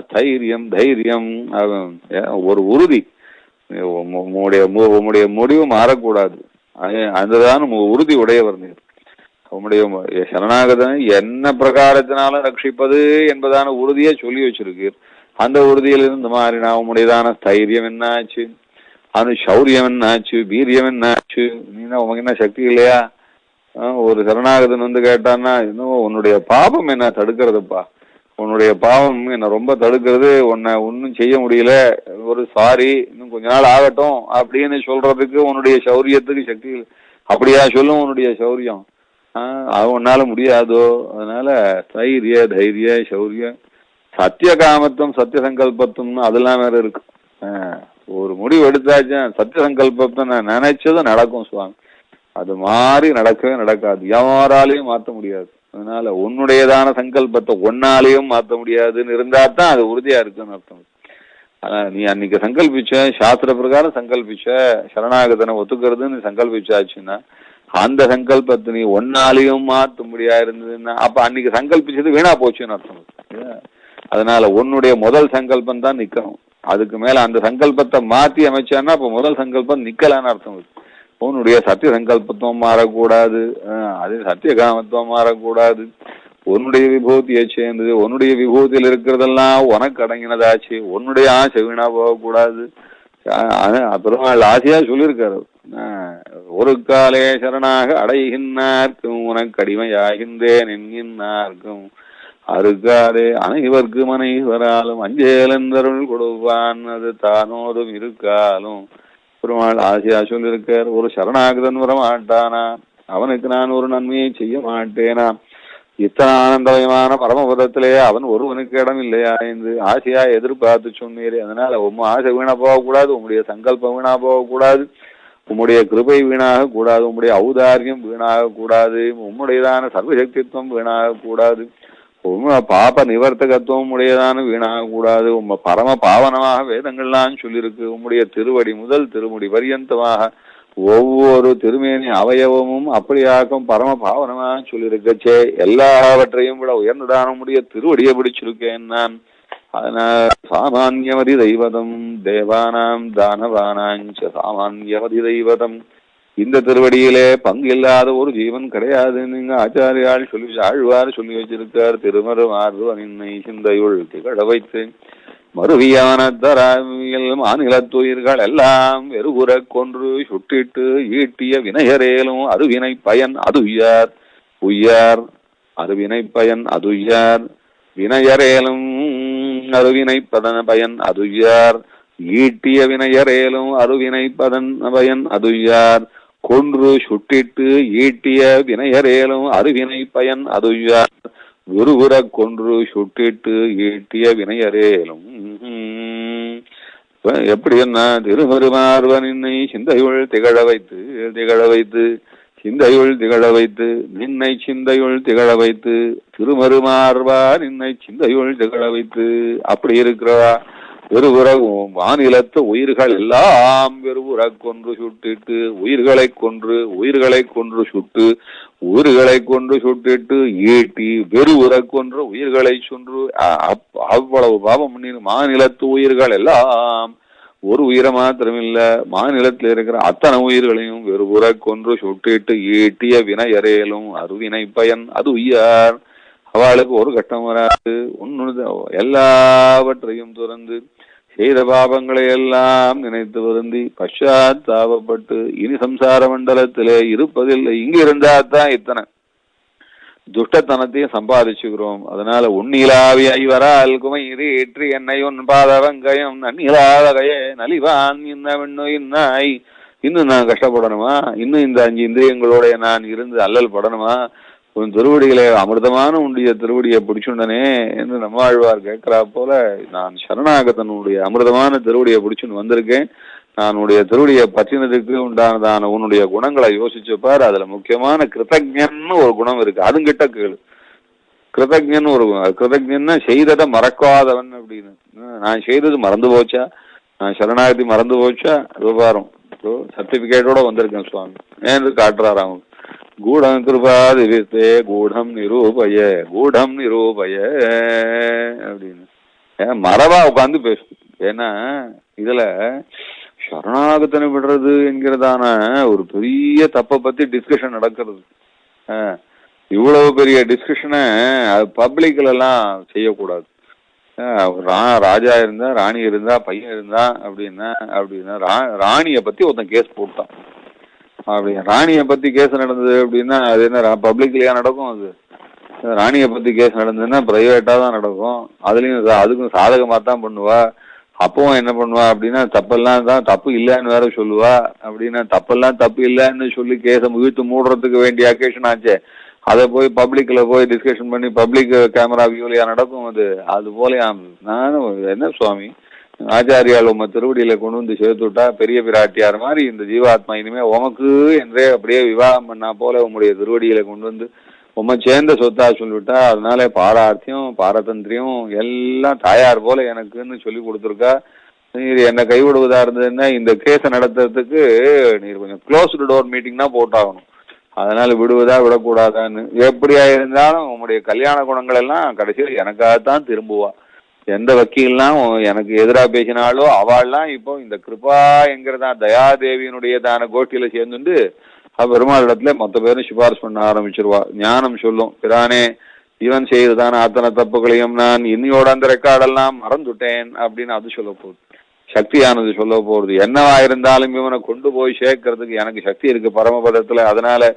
ஸ்தைரியம் தைரியம் ஒரு உறுதி. உம்முடைய முடிவு மாறக்கூடாது, அதுதான் உறுதி உடையவர் நீர். உம்முடைய சரணாகதனை என்ன பிரகாரத்தினால ரட்சிப்பது என்பதான உறுதியை சொல்லி வச்சிருக்கீர். அந்த உறுதியில் இருந்து மாறி நான் உம்முடையதான ஸ்தைரியம் என்னாச்சு, சௌரியம் என்னாச்சு, வீரியம் என்னாச்சு? நீனா உனக்கு என்ன சக்தி இல்லையா? ஒரு சரணாகதன் கேட்டான்னா இன்னும் உன்னுடைய பாபம் என்ன தடுக்கிறதுப்பா, உன்னுடைய பாவம் என்ன ரொம்ப தடுக்கிறது, உன்னை ஒன்னும் செய்ய முடியல, ஒரு சாரி இன்னும் கொஞ்ச நாள் ஆகட்டும் அப்படின்னு சொல்றதுக்கு உன்னுடைய சௌரியத்துக்கு சக்தி. அப்படியா சொல்லும் உன்னுடைய சௌரியம்? அது உன்னால முடியாதோ. அதனால தைரிய தைரிய சௌரிய சத்திய காமத்துவம் சத்திய சங்கல்பத்துவம்னு அதெல்லாம் வேற இருக்கு. ஒரு முடிவு எடுத்தாச்சும் சத்திய சங்கல்பத்தை நான் நினைச்சதும் நடக்கும் சுவாமி. அது மாதிரி நடக்கவே நடக்காது, யாராலையும் மாற்ற முடியாது. அதனால உன்னுடையதான சங்கல்பத்தை ஒன்னாலையும் மாற்ற முடியாதுன்னு இருந்தா தான் அது உறுதியா இருக்குன்னு அர்த்தம். நீ அன்னைக்கு சங்கல்பிச்ச சாஸ்திர பிரகாரம் சங்கல்பிச்ச சரணாகதனை ஒத்துக்கிறதுன்னு சங்கல்பிச்சாச்சுன்னா அந்த சங்கல்பத்தை நீ ஒன்னாலையும் மாற்ற முடியா இருந்ததுன்னா அப்ப அன்னைக்கு சங்கல்பிச்சது வீணா போச்சுன்னு அர்த்தம். அதனால உன்னுடைய முதல் சங்கல்பம் தான் நிக்கணும். அதுக்கு மேல அந்த சங்கல்பத்தை மாத்தி அமைச்சான்னா அப்ப முதல் சங்கல்பம் நிக்கலான்னு அர்த்தம். உன்னுடைய சத்திய சங்கல்பத்துவம் மாறக்கூடாது, அது சத்திய காமத்துவம் மாறக்கூடாது. உன்னுடைய விபூதியை சேர்ந்தது, உன்னுடைய விபூதியில் இருக்கிறதெல்லாம் உனக்கு அடங்கினதாச்சு. உன்னுடைய ஆசை வீணா போகக்கூடாது. பெருமாள் ஆசையா சொல்லியிருக்காரு, ஒரு காலே சரணாக அடைகின்றார்க்கும் உனக்கு அடிமையாகின்றேன் என்கின்றார்க்கும் அருக்காதே அனைவர்க்கும் அனைவராலும் அஞ்சேலந்தருள் கொடுப்பான் அது தானோதும் இருக்காலும். பெருமாள் ஆசையா சொல்லியிருக்கார், ஒரு சரணாகதன் வர மாட்டானா, அவனுக்கு நான் ஒரு நன்மையை செய்ய மாட்டேனா, இத்தனை ஆனந்தமயமான பரமபதத்திலே அவன் ஒருவனுக்கு இடம் இல்லையா என்று ஆசையா எதிர்பார்த்து சொன்னீரே. அதனால உம்ம ஆசை வீணா போகக்கூடாது, உம்முடைய சங்கல்பம் வீணா போகக்கூடாது, உம்முடைய கிருபை வீணாக கூடாது, உம்முடைய ஔதாரியம் வீணாக கூடாது, உம்முடையதான சர்வசக்தித்துவம் வீணாக கூடாது, உண்மை பாப நிவர்த்தகத்துவம் உடையதான வீணாக கூடாது. உம்ம பரம பாவனமாக வேதங்கள்லாம் சொல்லியிருக்கு. உம்முடைய திருவடி முதல் திருமுடி பரியந்தமாக ஒவ்வொரு திருமேனி அவயவமும் அப்படியாக்கும் பரம பாவனமாக சொல்லியிருக்கச்சே எல்லாவற்றையும் விட உயர்ந்ததான உடைய திருவடியை பிடிச்சிருக்கேன் நான். அதனால் சாமான்யமதி தெய்வதம் தேவானாம் தானவானாஞ்ச சாமான்யமதி தெய்வதம். இந்த திருவடியிலே பங்கு இல்லாத ஒரு ஜீவன் கிடையாது. நீங்க ஆச்சாரியால் ஆழ்வார் சொல்லி வச்சிருக்கார். திருமரு மார்பனின்னை சிந்தையுள் திகழ வைத்து மறுவியான தராவியல் மாநிலத்துயிர்கள் எல்லாம் வெறுகுற கொன்று சுட்டிட்டு ஈட்டிய வினையரேலும் அருவினை பயன் அதுயார் உய்யார். அருவினை பயன் அதுயார் வினையரேலும் அருவினை பயன் அதுயார். ஈட்டிய வினையரேலும் அருவினை பயன் அதுயார். கொன்று சுட்டிட்டு ஈட்டிய வினையரேலும் அருவினை பயன் அதுயார். குருகுர கொன்று சுட்டிட்டு ஈட்டிய வினையரேலும். எப்படி என்ன திருமருமார்வனின்னை சிந்தையுள் திகழ வைத்து திகழ வைத்து சிந்தையுள் திகழ வைத்து நின்னை சிந்தையுள் திகழ வைத்து திருமருமார்வா நின்னை சிந்தையுள் திகழ வைத்து. அப்படி இருக்கிறவா வெறுபுற வானிலத்து உயிர்கள் எல்லாம் வெறுபுற கொன்று சுட்டிட்டு உயிர்களை கொன்று சுட்டு உயிர்களை கொன்று சுட்டிட்டு ஈட்டி வெறுபுற கொன்று உயிர்களை சொன்று அவ்வளவு பாவம் பண்ணின மாநிலத்து உயிர்கள் எல்லாம் ஒரு உயிரை மாத்திரமில்ல மாநிலத்தில் இருக்கிற அத்தனை உயிர்களையும் வெறுபுற கொன்று சுட்டிட்டு ஈட்டிய வினையரேலும் அருவினை பயன் அது உய்யார். அவளுக்கு ஒரு கட்டம் வராது. ஒன்னு எல்லாவற்றையும் துறந்து செய்த பாபங்களை எல்லாம் நினைத்து வருந்தி பశ్చాத்தாபப்பட்டு இனி சம்சார மண்டலத்திலே இருப்பதில்லை. இங்க இருந்தாதான் இத்தனை துஷ்டத்தனத்தையும் சம்பாதிச்சுக்கிறோம். அதனால உன்னிலாவி ஐவரால் குமையிறி ஏற்றி என்னை உன் பாதவங்கயம் நன்னிலாவகையே நலிவான் இன்ன இன்னாய். இன்னும் நான் கஷ்டப்படணுமா? இன்னும் இந்த 5 இந்திரியங்களோட நான் இருந்து அல்லல் படணுமா? உன் திருவடிகளை அமிர்தமான உன்னுடைய திருவடியை பிடிச்சுண்டனே என்று நம்மாழ்வார் கேட்கிறா போல நான் சரணாகதனுடைய அமிர்தமான திருவடியை பிடிச்சுன்னு வந்திருக்கேன். நான் உன்னுடைய திருவடியை பற்றினதுக்கு உண்டானதான உன்னுடைய குணங்களை யோசிச்சுப்பார். அதுல முக்கியமான கிருதஜன்னு ஒரு குணம் இருக்கு, அதுங்கிட்ட கேளு. கிருதஜன்னு ஒரு கிருதஜன்னா செய்ததை மறக்காதவன் அப்படின்னு. நான் செய்தது மறந்து போச்சா, நான் சரணாகதி மறந்து போச்சா, விவகாரம் சர்டிபிகேட்டோட வந்திருக்கேன் சுவாமி என்று காட்டுறாரு அவங்க. கூடம் கிருபாதிவித்தே கூடம் நிரூபய அப்படின்னு மரபா உட்காந்து பேசும். ஏன்னா இதுல சரணாகத்தனை விடுறது என்கிறதான ஒரு பெரிய தப்பை பத்தி டிஸ்கஷன் நடக்கிறது. இவ்வளவு பெரிய டிஸ்கஷனை பப்ளிக்ல எல்லாம் செய்யக்கூடாது. ராஜா இருந்தா ராணி இருந்தா பையன் இருந்தா அப்படின்னா ராணிய பத்தி ஒருத்தன் கேஸ் போட்டான். அப்படி ராணியை பத்தி கேஸ் நடந்தது அப்படின்னா அது என்ன பப்ளிக்லயா நடக்கும்? அது ராணியை பத்தி கேஸ் நடந்ததுன்னா பிரைவேட்டா தான் நடக்கும். அதுக்கும் சாதகமா தான் பண்ணுவா. அப்பவும் என்ன பண்ணுவா அப்படின்னா தப்பெல்லாம் தான் தப்பு இல்லைன்னு வேற சொல்லுவா. அப்படின்னா தப்பெல்லாம் தப்பு இல்லைன்னு சொல்லி கேஸை இழுத்து மூடுறதுக்கு வேண்டிய அக்கேஷன் ஆச்சே, அதை போய் பப்ளிக்ல போய் டிஸ்கஷன் பண்ணி பப்ளிக் கேமரா வியூலையா நடக்கும் அது போல நானும் என்ன சுவாமி ஆச்சாரியால் உம திருவடியில கொண்டு வந்து சேர்த்து விட்டா பெரிய பிராட்டியார் மாதிரி இந்த ஜீவாத்மா இனிமே உமக்கு என்றே அப்படியே விவாகம் பண்ணா போல உங்களுடைய திருவடியில கொண்டு வந்து உம சேர்ந்த சொத்தா சொல்லிவிட்டா. அதனால பாரார்த்தியம் பாரதந்திரியம் எல்லாம் தாயார் போல எனக்குன்னு சொல்லி கொடுத்துருக்கா. நீர் என்னை கைவிடுவதா இருந்ததுன்னா இந்த கேஸை நடத்துறதுக்கு நீர் கொஞ்சம் க்ளோஸ்டு டோர் மீட்டிங் தான் போட்டாகணும். அதனால விடுவதா விடக்கூடாதான்னு எப்படியா இருந்தாலும் உங்களுடைய கல்யாண குணங்கள் எல்லாம் கடைசியில் எனக்காகத்தான் திரும்புவா. எந்த வக்கீல்லாம் எனக்கு எதிராக பேசினாலோ அவள்லாம் இப்போ இந்த கிருபா என்கிறதா தயாதேவியினுடையதான கோஷ்டியில சேர்ந்துட்டு பெருமாளிடத்துல மொத்த பேரும் சிபாரிசு பண்ண ஆரம்பிச்சிருவா. ஞானம் சொல்லும், பிரானே இவன் செய்ததான அத்தனை தப்புகளையும் நான் இன்னையோட அந்த ரெக்கார்டெல்லாம் மறந்துட்டேன் அப்படின்னு அது சொல்ல போகுது. சக்தியானது சொல்ல போறது, என்னவா இருந்தாலும் இவனை கொண்டு போய் சேர்க்கறதுக்கு எனக்கு சக்தி இருக்கு பரமபதத்துல, அதனால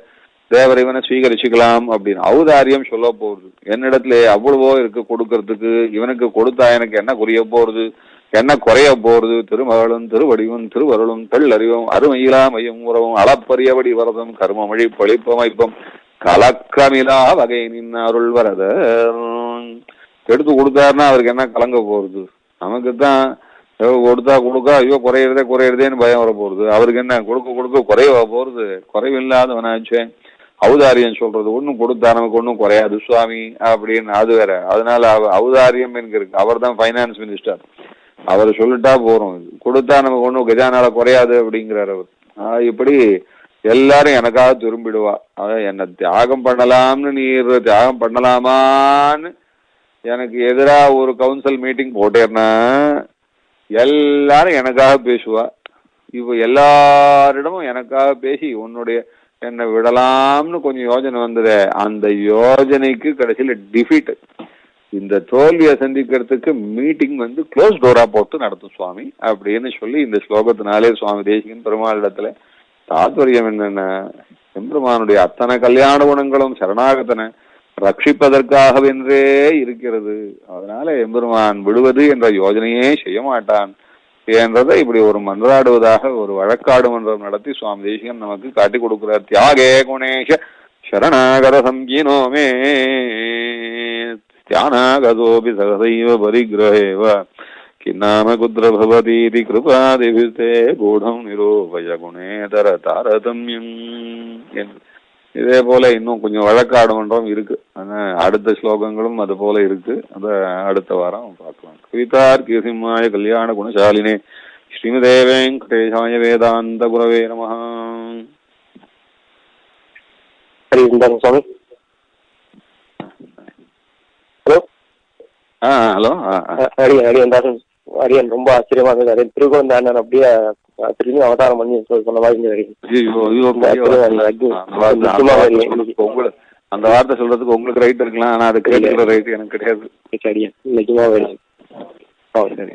தேவர் இவனை ஸ்வீகரிச்சுக்கலாம் அப்படின்னு ஔதாரியம் சொல்ல போறது. என்னிடத்துல அவ்வளவோ இருக்கு கொடுக்கறதுக்கு, இவனுக்கு கொடுத்தா எனக்கு என்ன குறைய போறது, என்ன குறைய போறது, திருமகளும் திருவடிவும் திருவருளும் தெள்ளறிவும் அருமையிலா மையம் உறவும் அளப்பரியபடி வரதும் கர்மமொழி பொழிப்பமைப்பம் கலக்கமிலா வகை நின் அருள் வரத எடுத்து கொடுத்தாருன்னா அவருக்கு என்ன கலங்க போறது, நமக்குத்தான் கொடுத்தா கொடுக்க ஐயோ குறையிறதேன்னு பயம் வர போறது, அவருக்கு என்ன கொடுக்க கொடுக்க குறைய போறது, குறைவில்லாதவனாச்சே. ஔதாரியம் சொல்றது ஒன்னும் கொடுத்தா நமக்கு ஒன்னும் குறையாது சுவாமி அப்படின்னு அது வேற. அதனால ஔதாரியம் என்கிறது அவர் தான் பைனான்ஸ் மினிஸ்டர், அவர் சொல்லிட்டா போறோம், கொடுத்தா நமக்கு ஒன்னும் கஜானால குறையாது அப்படிங்கிறார் அவர். இப்படி எல்லாரும் எனக்காக திரும்பிடுவா. என்ன தியாகம் பண்ணலாம்னு நீர் தியாகம் பண்ணலாமான்னு எனக்கு எதிராக ஒரு கவுன்சில் மீட்டிங் போட்டேன்னா எல்லாரும் எனக்காக பேசுவா. இப்போ எல்லாரிடமும் எனக்காக பேசி உன்னுடைய என்ன விடலாம்னு கொஞ்சம் யோஜனை வந்தது, அந்த யோஜனைக்கு கடைசியில் டிஃபீட். இந்த தோல்வியை சந்திக்கிறதுக்கு மீட்டிங் க்ளோஸ் டோரா போட்டு நடத்தும் சுவாமி அப்படின்னு சொல்லி இந்த ஸ்லோகத்தினாலே சுவாமி தேசிகன் பெருமாளிடத்துல தாத்பரியம் என்னன்னா, எம்பெருமானுடைய அத்தனை கல்யாண குணங்களும் சரணாகத்தனை ரட்சிப்பதற்காகவென்றே இருக்கிறது. அதனால எம்பெருமான் விடுவது என்ற யோஜனையே செய்ய மாட்டான் என்றதை இப்படி ஒரு மன்றாடுவதாக ஒரு வழக்காடு மன்றம் நடத்தி சுவாமி தேசிகன் நமக்கு காட்டி கொடுக்கிறார். தியாகே குணேஷ சரணாகத சங்கீனோமே தியானாகதோபி சகதைவ பரிகிரஹேவ கிநாம குத்ர பவதீதி கிருபாதிபிஸ்தே கூடம் நிரூபய குணேதர தாரதம்யம் என்று. இதே போல இன்னும் கொஞ்சம் வழக்காடு மன்றம் இருக்கு, அடுத்த ஸ்லோகங்களும் அது போல இருக்கு. அத அடுத்த வாரம் பார்க்கலாம். கவிதார்க்கிய சிம்மாய கல்யாண குணசாலினே ஸ்ரீமதே வெங்கடேசாய வேதாந்த குரவே நமஹ. ஹலோ அடியன் ரொம்ப ஆச்சரியமா இருந்தது. திருக்குறள் அப்படியே திரும்பி அவதாரம் பண்ணி சொன்ன மாதிரி அந்த வார்த்தை சொல்றதுக்கு உங்களுக்கு ரைட் இருக்கலாம், ஆனா அது கேட்கிற ரைட் எனக்கு கிடையாது. நிஜமா வேணும். சரி.